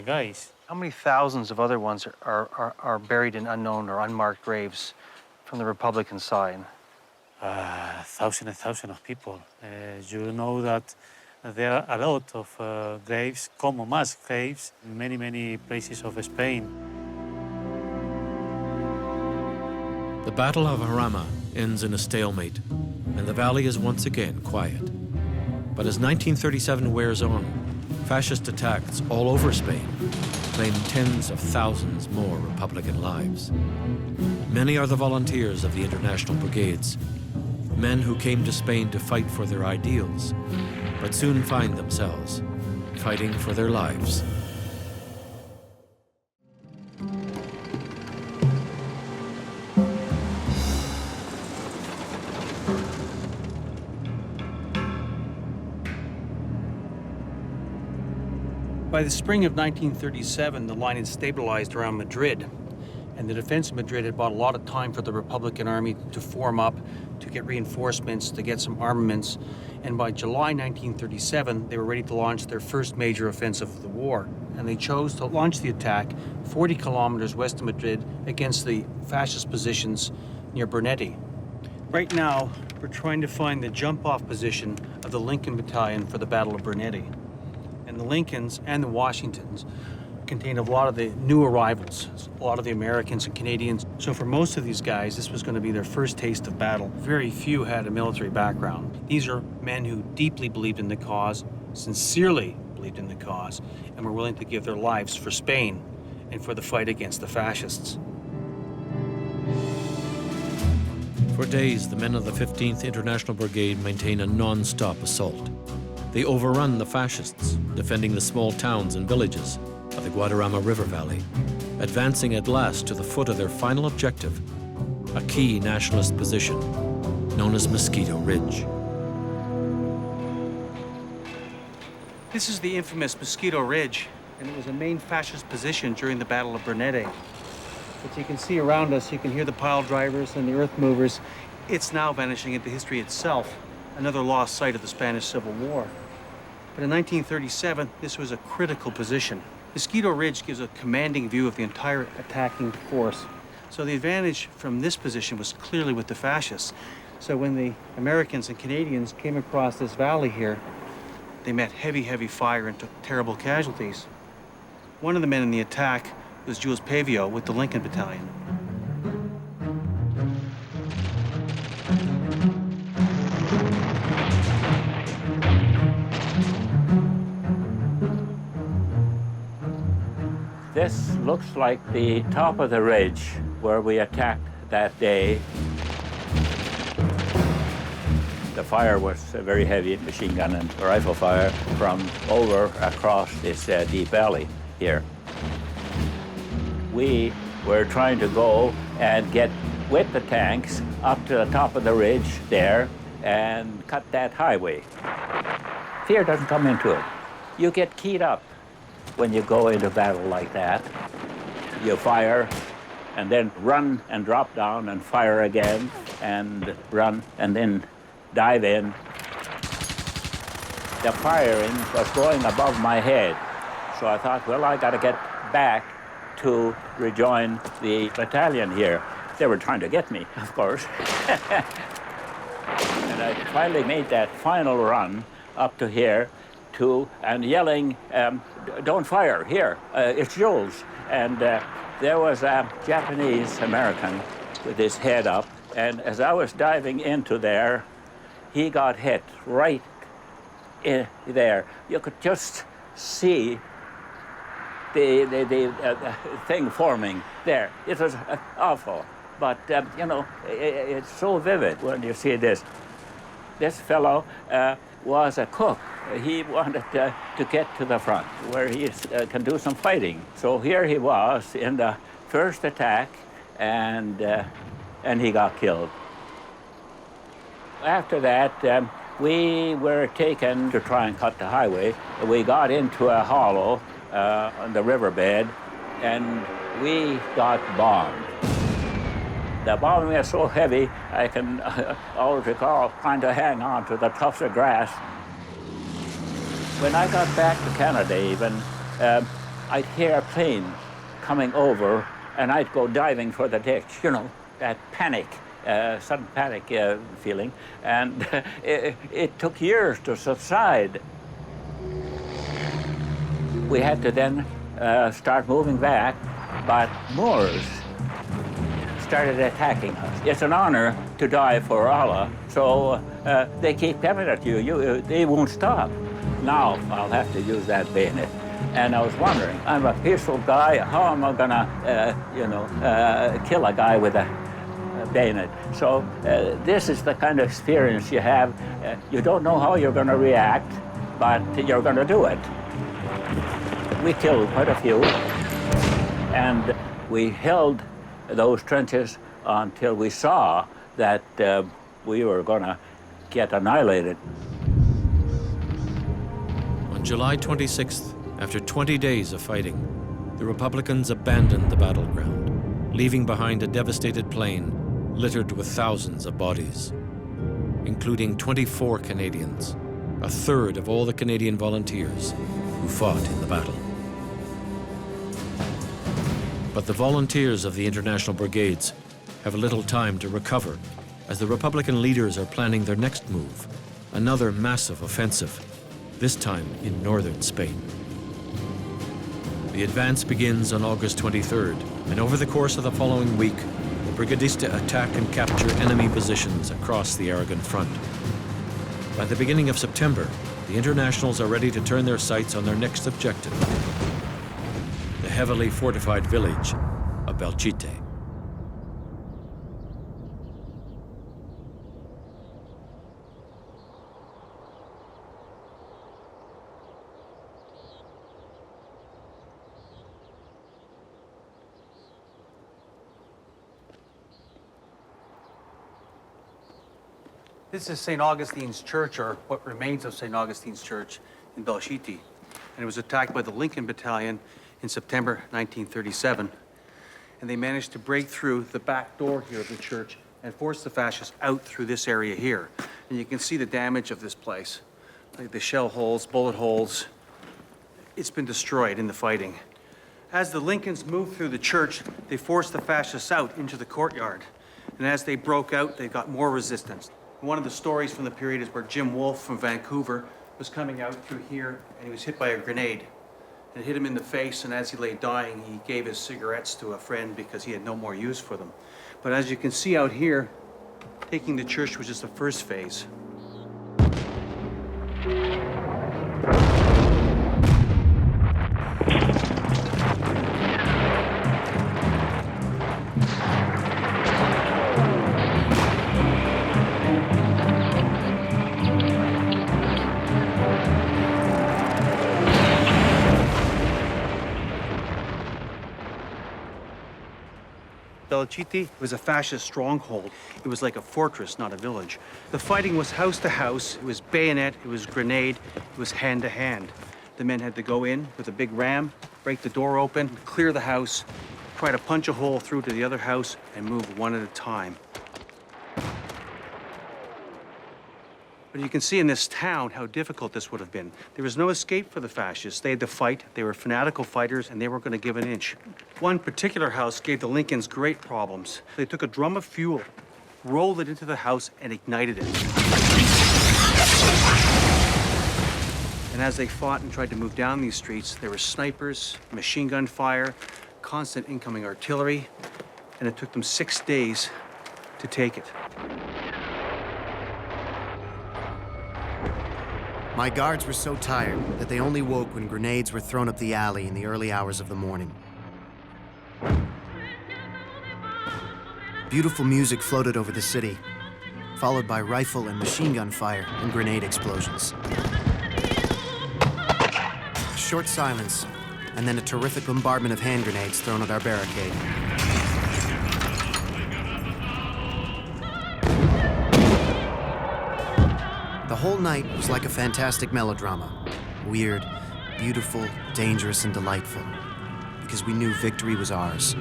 guys. How many thousands of other ones are buried in unknown or unmarked graves from the Republican side? Thousands and thousands of people. You know that there are a lot of graves, common mass graves, in many, many places of Spain. The Battle of Jarama ends in a stalemate, and the valley is once again quiet. But as 1937 wears on, fascist attacks all over Spain claim tens of thousands more Republican lives. Many are the volunteers of the international brigades, men who came to Spain to fight for their ideals, but soon find themselves fighting for their lives. By the spring of 1937, the line had stabilized around Madrid, and the defense of Madrid had bought a lot of time for the Republican Army to form up, to get reinforcements, to get some armaments, and by July 1937, they were ready to launch their first major offensive of the war, and they chose to launch the attack 40 kilometers west of Madrid against the fascist positions near Brunete. Right now, we're trying to find the jump-off position of the Lincoln Battalion for the Battle of Brunete. And the Lincolns and the Washingtons contained a lot of the new arrivals, a lot of the Americans and Canadians. So for most of these guys, this was going to be their first taste of battle. Very few had a military background. These are men who deeply believed in the cause, sincerely believed in the cause, and were willing to give their lives for Spain and for the fight against the fascists. For days, the men of the 15th International Brigade maintain a non-stop assault. They overrun the fascists, defending the small towns and villages of the Guadarrama River Valley, advancing at last to the foot of their final objective, a key nationalist position known as Mosquito Ridge. This is the infamous Mosquito Ridge, and it was a main fascist position during the Battle of Brunete. But you can see around us, you can hear the pile drivers and the earth movers. It's now vanishing into history itself, another lost site of the Spanish Civil War. But in 1937, this was a critical position. Mosquito Ridge gives a commanding view of the entire attacking force. So the advantage from this position was clearly with the fascists. So when the Americans and Canadians came across this valley here, they met heavy, heavy fire and took terrible casualties. One of the men in the attack was Jules Pavio with the Lincoln Battalion. This looks like the top of the ridge where we attacked that day. The fire was very heavy, machine gun and rifle fire from over across this deep valley here. We were trying to go and get with the tanks up to the top of the ridge there and cut that highway. Fear doesn't come into it. You get keyed up when you go into battle like that. You fire and then run and drop down and fire again and run and then dive in. The firing was going above my head. So I thought, well, I got to get back to rejoin the battalion here. They were trying to get me, of course. And I finally made that final run up to here, to and yelling, "Don't fire, here, it's Jules." And there was a Japanese American with his head up, and as I was diving into there, he got hit right in there. You could just see the thing forming there. It was awful, but you know, it's so vivid when you see this. This fellow was a cook. He wanted to get to the front where he can do some fighting. So here he was in the first attack, and he got killed. After that, we were taken to try and cut the highway. We got into a hollow on the riverbed, and we got bombed. The bombing was so heavy, I can always recall trying to hang on to the tufts of grass. When I got back to Canada even, I'd hear a plane coming over, and I'd go diving for the ditch, you know, that panic, sudden panic feeling. And it took years to subside. We had to then start moving back, but Moors started attacking us. It's an honor to die for Allah, so they keep coming at you. They won't stop. Now I'll have to use that bayonet. And I was wondering, I'm a peaceful guy, how am I gonna, kill a guy with a bayonet? So this is the kind of experience you have. You don't know how you're gonna react, but you're gonna do it. We killed quite a few, and we held those trenches until we saw that we were gonna get annihilated. On July 26th, after 20 days of fighting, the Republicans abandoned the battleground, leaving behind a devastated plain littered with thousands of bodies, including 24 Canadians, a third of all the Canadian volunteers who fought in the battle. But the volunteers of the international brigades have little time to recover as the Republican leaders are planning their next move, another massive offensive, this time in northern Spain. The advance begins on August 23rd, and over the course of the following week, the Brigadista attack and capture enemy positions across the Aragon front. By the beginning of September, the internationals are ready to turn their sights on their next objective, the heavily fortified village of Belchite. This is St. Augustine's Church, or what remains of St. Augustine's Church in Belchite. And it was attacked by the Lincoln Battalion in September 1937. And they managed to break through the back door here of the church and force the fascists out through this area here. And you can see the damage of this place. Like the shell holes, bullet holes. It's been destroyed in the fighting. As the Lincolns moved through the church, they forced the fascists out into the courtyard. And as they broke out, they got more resistance. One of the stories from the period is where Jim Wolfe from Vancouver was coming out through here, and he was hit by a grenade. And it hit him in the face, and as he lay dying, he gave his cigarettes to a friend because he had no more use for them. But as you can see out here, taking the church was just the first phase. Belchite was a fascist stronghold. It was like a fortress, not a village. The fighting was house to house. It was bayonet, it was grenade, it was hand to hand. The men had to go in with a big ram, break the door open, clear the house, try to punch a hole through to the other house, and move one at a time. But you can see in this town how difficult this would have been. There was no escape for the fascists. They had to fight. They were fanatical fighters, and they weren't going to give an inch. One particular house gave the Lincolns great problems. They took a drum of fuel, rolled it into the house, and ignited it. And as they fought and tried to move down these streets, there were snipers, machine gun fire, constant incoming artillery, and it took them 6 days to take it. My guards were so tired that they only woke when grenades were thrown up the alley in the early hours of the morning. Beautiful music floated over the city, followed by rifle and machine gun fire and grenade explosions. A short silence, and then a terrific bombardment of hand grenades thrown at our barricade. The whole night was like a fantastic melodrama. Weird, beautiful, dangerous, and delightful. Because we knew victory was ours.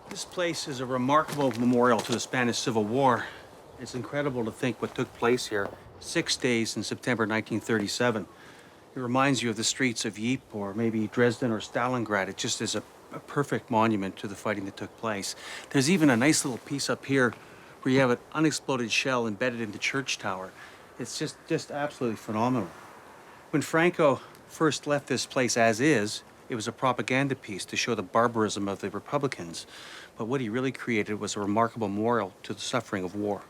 This place is a remarkable memorial to the Spanish Civil War. It's incredible to think what took place here 6 days in September 1937. It reminds you of the streets of Ypres or maybe Dresden or Stalingrad. It just is a perfect monument to the fighting that took place. There's even a nice little piece up here where you have an unexploded shell embedded in the church tower. It's just absolutely phenomenal. When Franco first left this place as is, it was a propaganda piece to show the barbarism of the Republicans. But what he really created was a remarkable memorial to the suffering of war.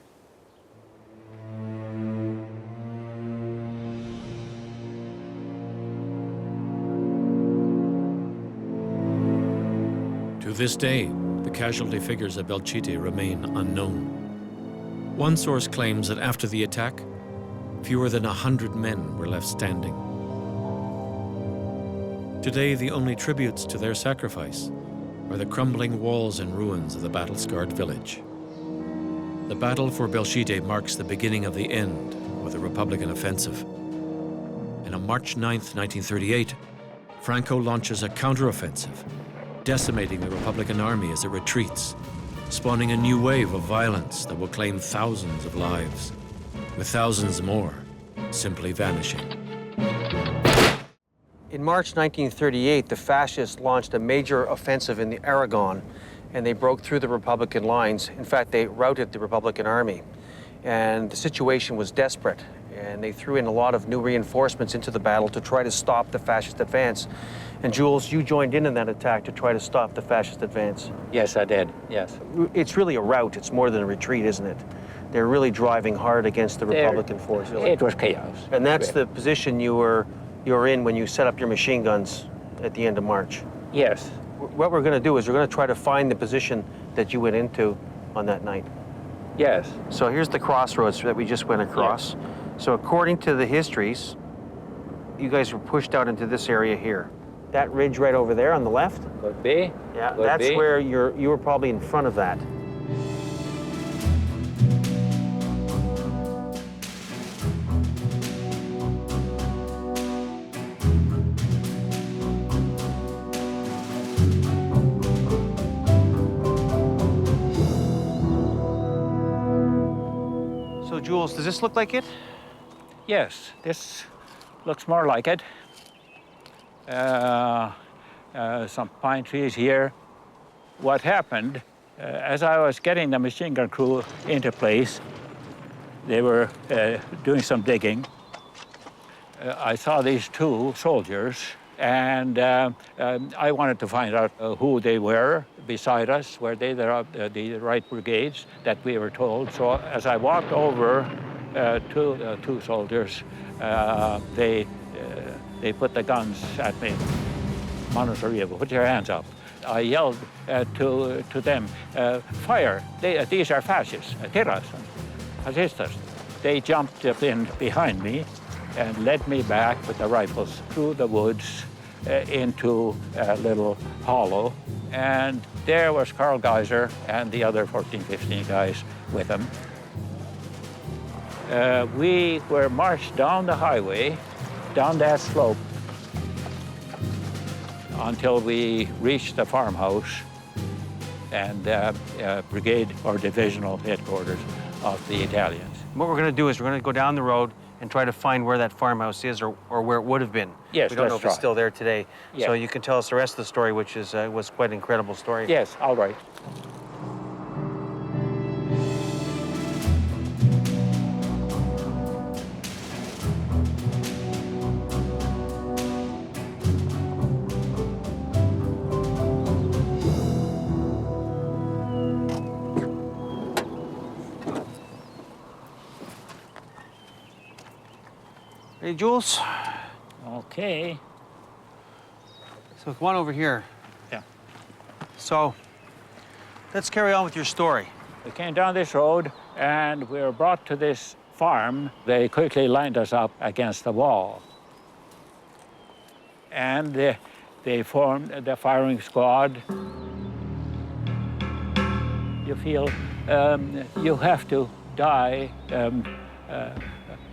To this day, the casualty figures at Belchite remain unknown. One source claims that after the attack, fewer than 100 men were left standing. Today, the only tributes to their sacrifice are the crumbling walls and ruins of the battle-scarred village. The battle for Belchite marks the beginning of the end of the Republican offensive. And on March 9th, 1938, Franco launches a counteroffensive, decimating the Republican army as it retreats, spawning a new wave of violence that will claim thousands of lives, with thousands more simply vanishing. In March 1938, the fascists launched a major offensive in the Aragon, and they broke through the Republican lines. In fact, they routed the Republican army, and the situation was desperate, and they threw in a lot of new reinforcements into the battle to try to stop the fascist advance. And Jules, you joined in that attack to try to stop the fascist advance. Yes, I did, yes. It's really a rout, it's more than a retreat, isn't it? They're really driving hard against the Republican forces. It was chaos. And that's the position you were in when you set up your machine guns at the end of March. Yes. What we're going to do is we're going to try to find the position that you went into on that night. Yes. So here's the crossroads that we just went across. Yes. So according to the histories, you guys were pushed out into this area here. That ridge right over there on the left? Could be. Yeah, could that's be. where you were probably in front of that. So Jules, does this look like it? Yes, this looks more like it. Some pine trees here. What happened, as I was getting the machine gun crew into place, they were doing some digging. I saw these two soldiers, and I wanted to find out who they were beside us. Were they the right brigades that we were told? So as I walked over to two soldiers, they put the guns at me. Monosoriego, put your hands up. I yelled to them, fire, these are fascists, tiras, fascistas. They jumped up in behind me and led me back with the rifles through the woods into a little hollow. And there was Carl Geiser and the other 14, 15 guys with him. We were marched down the highway, down that slope, until we reached the farmhouse and brigade or divisional headquarters of the Italians. What we're going to do is we're going to go down the road and try to find where that farmhouse is or where it would have been. Yes, we don't know let's if it's try. still there today. Yeah. So you can tell us the rest of the story, which is was quite an incredible story. Yes, all right. Hey, Jules. Okay. So come on over here. Yeah. So let's carry on with your story. We came down this road and we were brought to this farm. They quickly lined us up against the wall. And they formed the firing squad. You feel you have to die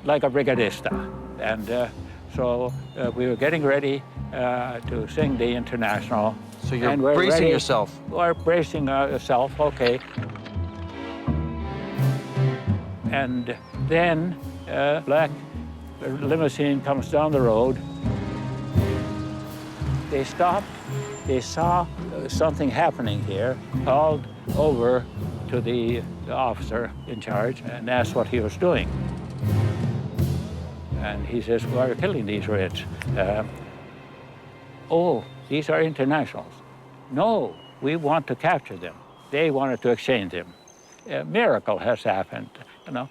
like a brigadista. And so we were getting ready to sing the International. So you're and we're bracing ready. yourself. We're bracing ourselves, okay. And then black limousine comes down the road. They stopped. They saw something happening here, called over to the officer in charge and asked what he was doing. And he says, "Why are you killing these Reds?" "Oh, these are internationals." "No, we want to capture them." They wanted to exchange them. A miracle has happened. You know,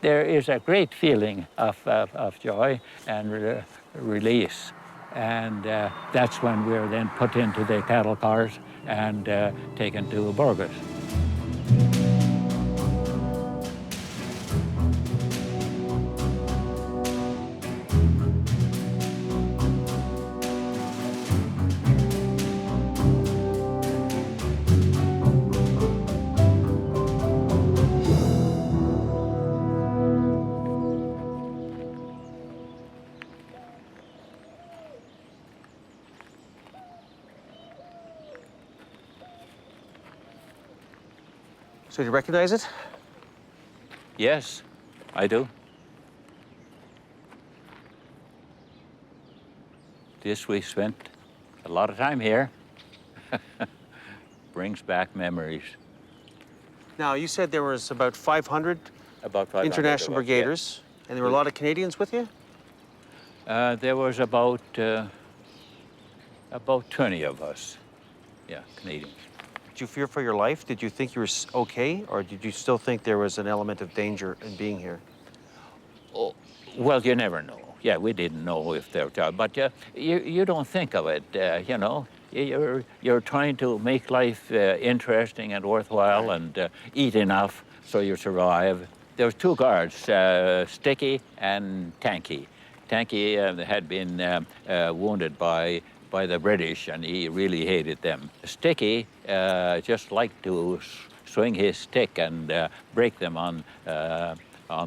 there is a great feeling of joy and release. And that's when we were then put into the cattle cars and taken to Burgos. So do you recognize it? Yes, I do. This we spent a lot of time here. Brings back memories. Now, you said there was about 500 About 500 international of us, brigaders, and there were a lot of Canadians with you? There was about 20 of us, yeah, Canadians. Did you fear for your life? Did you think you were okay, or did you still think there was an element of danger in being here? Oh, well, you never know. Yeah, we didn't know if they were, but you don't think of it, you know. You're trying to make life interesting and worthwhile and eat enough so you survive. There was two guards, Sticky and Tanky. Tanky had been wounded by the British, and he really hated them. Sticky just liked to swing his stick and break them on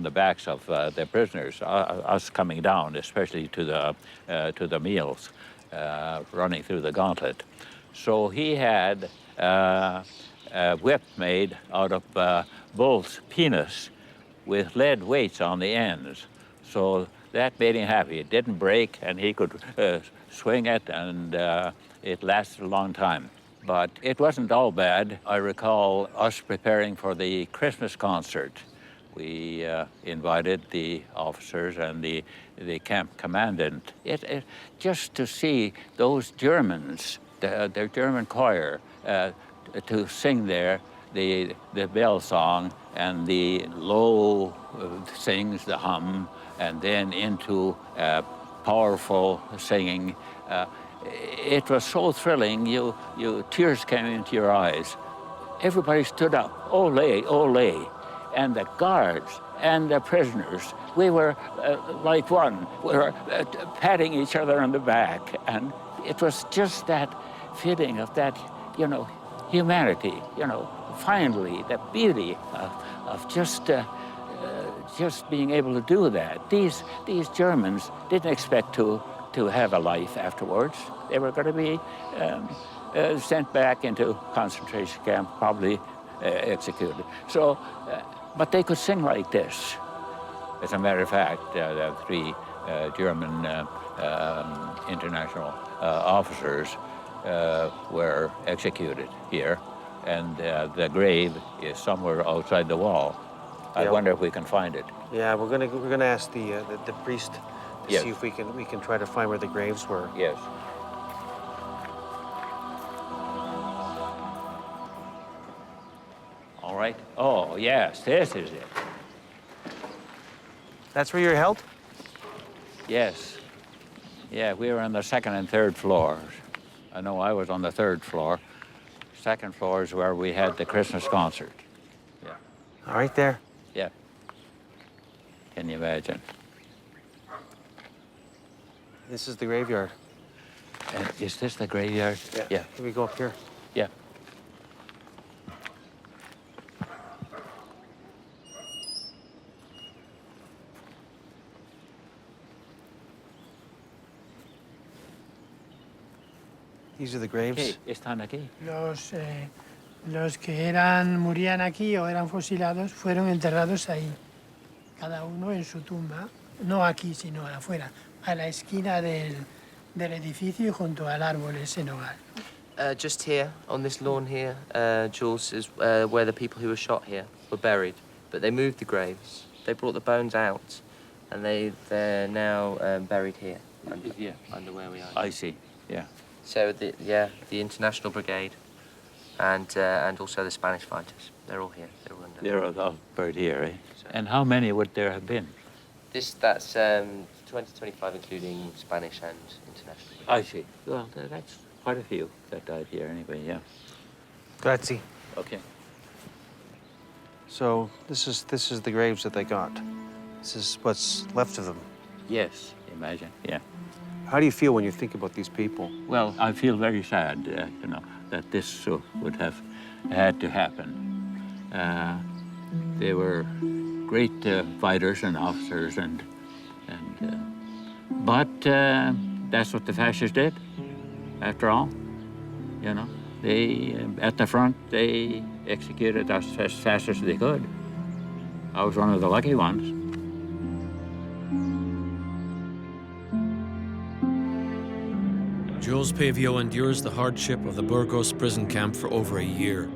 the backs of the prisoners, us coming down, especially to the meals, running through the gauntlet. So he had a whip made out of bull's penis with lead weights on the ends. So that made him happy. It didn't break, and he could swing it, and it lasted a long time. But it wasn't all bad. I recall us preparing for the Christmas concert. We invited the officers and the camp commandant. Just to see those Germans, their German choir, to sing there the bell song and the low sings, the hum, and then into powerful singing. It was so thrilling, tears came into your eyes. Everybody stood up, ole, ole. And the guards and the prisoners, we were like one. We were patting each other on the back. And it was just that feeling of that, humanity, finally, the beauty of just being able to do that. These Germans didn't expect to have a life afterwards. They were going to be sent back into concentration camp, probably executed. So, but they could sing like this. As a matter of fact, the 3 German international officers were executed here, and the grave is somewhere outside the wall. I wonder if we can find it. Yeah, we're gonna ask the priest to Yes. see if we can try to find where the graves were. Yes. All right. Oh, yes, this is it. That's where you're held? Yes. Yeah, we were on the 2nd and 3rd floors. I know I was on the 3rd floor. 2nd floor is where we had the Christmas concert. Yeah. All right there. Yeah. Can you imagine? This is the graveyard. And is this the graveyard? Yeah. Can we go up here? Yeah. These are the graves. ¿Qué están aquí? Los que morían aquí o eran fusilados fueron enterrados ahí, cada uno en su tumba, no aquí, sino afuera, a la esquina del edificio y junto al árbol ese nogal. Just here, on this lawn here, Jules, is where the people who were shot here were buried. But they moved the graves. They brought the bones out, and they're now buried here, under where we are. I see, yeah. So, the International Brigade and also the Spanish fighters, they're all here. They're all buried here, eh? And how many would there have been? That's 2025, including Spanish and international. I see. Well, that's quite a few that died here anyway, yeah. Grazie. Okay. So this is the graves that they got. This is what's left of them. Yes, imagine, yeah. How do you feel when you think about these people? Well, I feel very sad, that this would have had to happen. They were great fighters and officers, but that's what the fascists did, after all. They, at the front, they executed us as fast as they could. I was one of the lucky ones. Jules Pavio endures the hardship of the Burgos prison camp for over a year,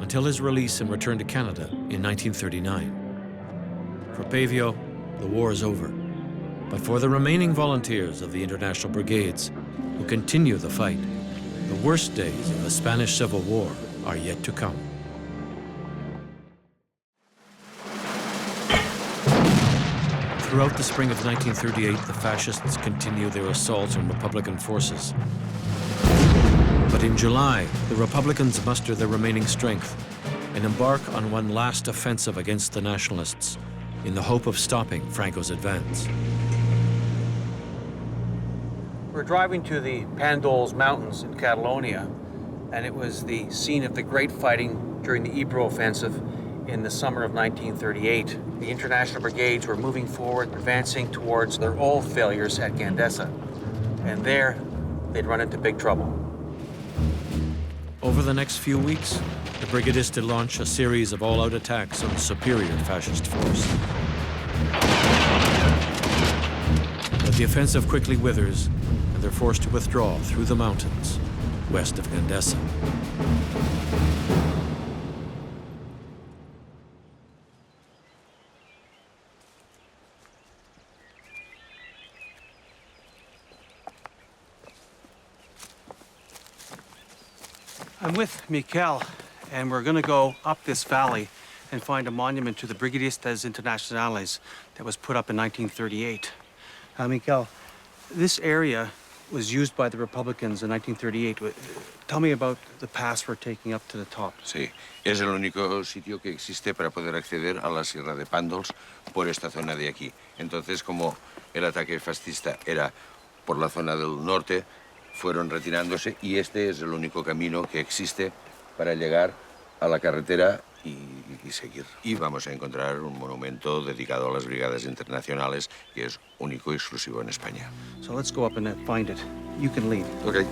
until his release and return to Canada in 1939. For Pavio, the war is over. But for the remaining volunteers of the international brigades who continue the fight, the worst days of the Spanish Civil War are yet to come. Throughout the spring of 1938, the fascists continue their assault on Republican forces. But in July, the Republicans muster their remaining strength and embark on one last offensive against the nationalists in the hope of stopping Franco's advance. We're driving to the Pandols Mountains in Catalonia, and it was the scene of the great fighting during the Ebro offensive in the summer of 1938. The international brigades were moving forward, advancing towards their old failures at Gandesa. And there, they'd run into big trouble. Over the next few weeks, the brigadists did launch a series of all-out attacks on the superior fascist force. But the offensive quickly withers, and they're forced to withdraw through the mountains west of Gandesa. I'm with Miquel, and we're going to go up this valley and find a monument to the Brigadistas Internacionales that was put up in 1938. Miquel, this area was used by the Republicans in 1938. Tell me about the pass we're taking up to the top. Sí, es el único sitio que existe para poder acceder a la Sierra de Pandols por esta zona de aquí. Entonces, como el ataque fascista era por la zona del norte, fueron retirándose y este es el único camino que existe para llegar a la carretera y seguir. Y vamos a encontrar un monumento dedicado a las brigadas internacionales que es único y exclusivo en España. So let's go up and find it. You can lead. Okay.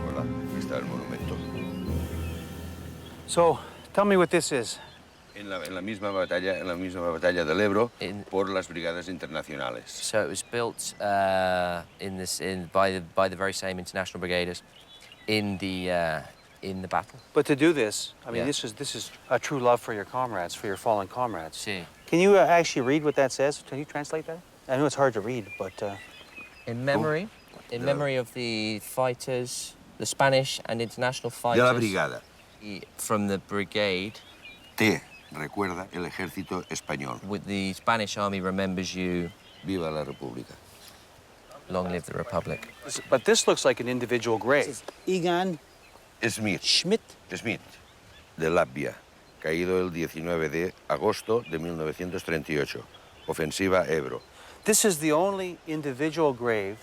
Voilà, aquí está el monumento. So, tell me what this is. En la misma batalla del Ebro por las brigadas internacionales. So it was built by the very same international brigaders in the battle. But to do this, I mean, Yeah. this is a true love for your comrades, for your fallen comrades. Sí. Can you actually read what that says? Can you translate that? I know it's hard to read, but... In memory of the fighters, the Spanish and international fighters. De la brigada. From the brigade. Te recuerda el ejército español. With the Spanish army remembers you. Viva la República. Long live the Republic. But this looks like an individual grave. Egan Smith. Schmidt. Smith, de Latvia, caído el 19 de agosto de 1938. Ofensiva Ebro. This is the only individual grave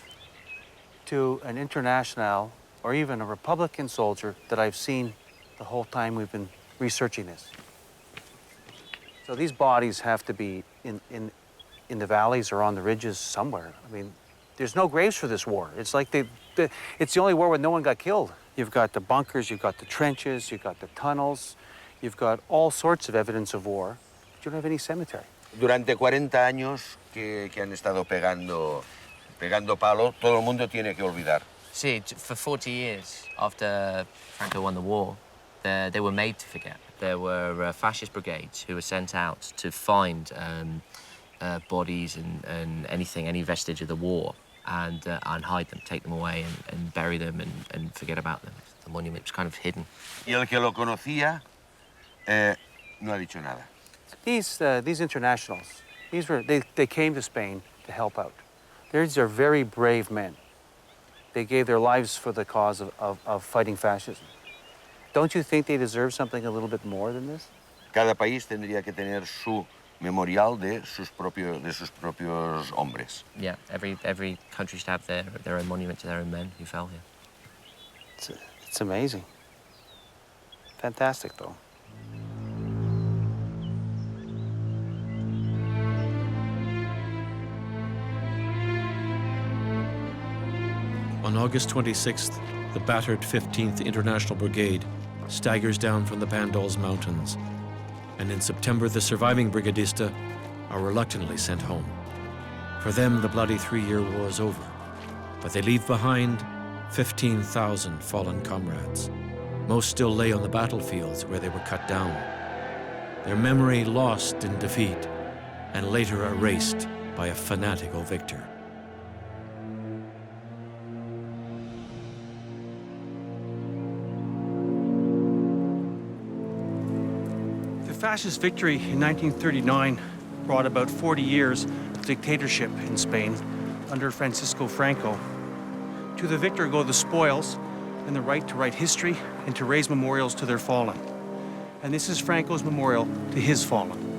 to an international or even a Republican soldier that I've seen the whole time we've been researching this. So these bodies have to be in the valleys or on the ridges somewhere. I mean, there's no graves for this war. It's like it's the only war where no one got killed. You've got the bunkers, you've got the trenches, you've got the tunnels, you've got all sorts of evidence of war, but you don't have any cemetery. Durante 40 años que han estado pegando palo, todo el mundo tiene que olvidar. See, for 40 years after Franco won the war, they were made to forget. There were fascist brigades who were sent out to find bodies and any vestige of the war and hide them, take them away and bury them and forget about them. The monument was kind of hidden. Y el que lo conocía no ha dicho nada. These internationals, they came to Spain to help out. These are very brave men. They gave their lives for the cause of fighting fascism. Don't you think they deserve something a little bit more than this? Cada país tendría que tener su memorial de sus propios hombres. Yeah, every country should have their own monument to their own men who fell here. It's amazing. Fantastic, though. On August 26th, the battered 15th International Brigade staggers down from the Bandols Mountains, and in September the surviving brigadista are reluctantly sent home. For them, the bloody 3-year war is over, but they leave behind 15,000 fallen comrades. Most still lay on the battlefields where they were cut down, their memory lost in defeat and later erased by a fanatical victor. The fascist victory in 1939 brought about 40 years of dictatorship in Spain under Francisco Franco. To the victor go the spoils and the right to write history and to raise memorials to their fallen. And this is Franco's memorial to his fallen.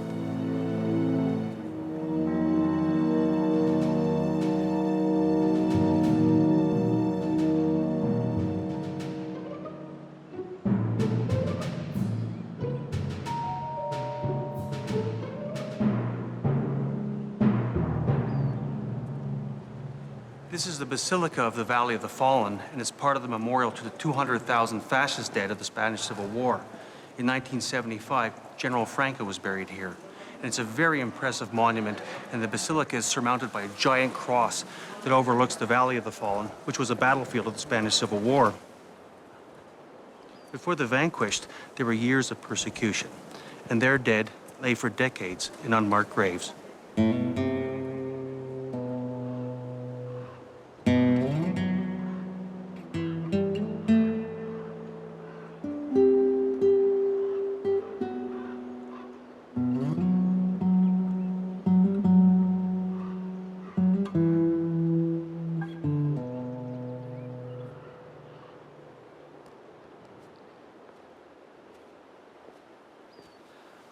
This is the Basilica of the Valley of the Fallen, and it's part of the memorial to the 200,000 fascist dead of the Spanish Civil War. In 1975, General Franco was buried here, and it's a very impressive monument, and the basilica is surmounted by a giant cross that overlooks the Valley of the Fallen, which was a battlefield of the Spanish Civil War. Before the vanquished, there were years of persecution, and their dead lay for decades in unmarked graves.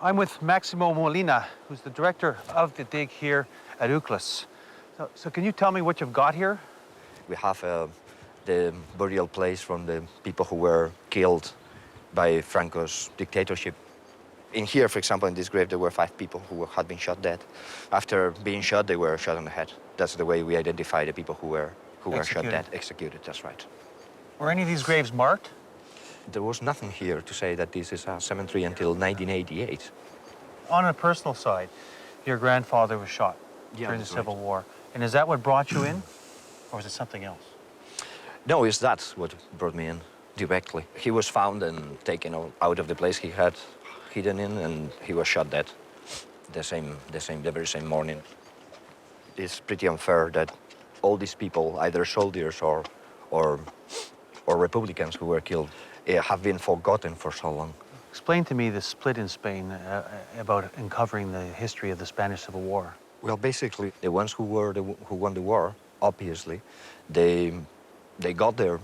I'm with Maximo Molina, who's the director of the dig here at Uclas. So can you tell me what you've got here? We have the burial place from the people who were killed by Franco's dictatorship. In here, for example, in this grave, there were 5 people who had been shot dead. After being shot, they were shot on the head. That's the way we identify the people who were who were shot Executed. dead, executed, that's right. Were any of these graves marked? There was nothing here to say that this is a cemetery until 1988. On a personal side, your grandfather was shot Yeah, during the that's Civil War. And is that what brought you in? Or was it something else? No, it's that what brought me in directly. He was found and taken out of the place he had hidden in, and he was shot dead the very same morning. It's pretty unfair that all these people, either soldiers or Republicans who were killed, have been forgotten for so long. Explain to me the split in Spain about uncovering the history of the Spanish Civil War. Well, basically, the ones who won the war, obviously, they got their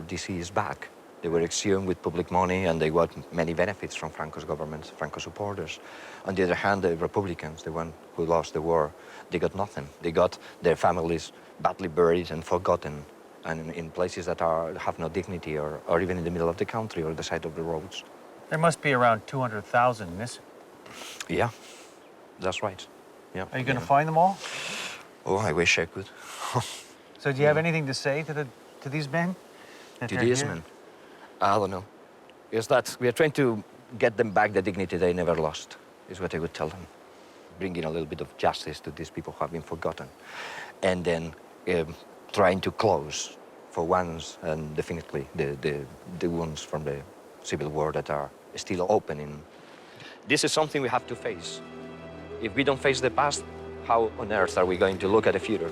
disease back. They were exhumed with public money, and they got many benefits from Franco's government, Franco supporters. On the other hand, the Republicans, the one who lost the war, they got nothing. They got their families badly buried and forgotten, and in places that have no dignity, or even in the middle of the country or the side of the roads. There must be around 200,000 missing. Yeah, that's right. Yeah. Are you going to find them all? Oh, I wish I could. So do you have anything to say to these men? To these men? I don't know. Is that we are trying to get them back the dignity they never lost, is what I would tell them. Bringing a little bit of justice to these people who have been forgotten. And then trying to close, for once and definitely, the wounds from the Civil War that are still opening. This is something we have to face. If we don't face the past, how on earth are we going to look at the future?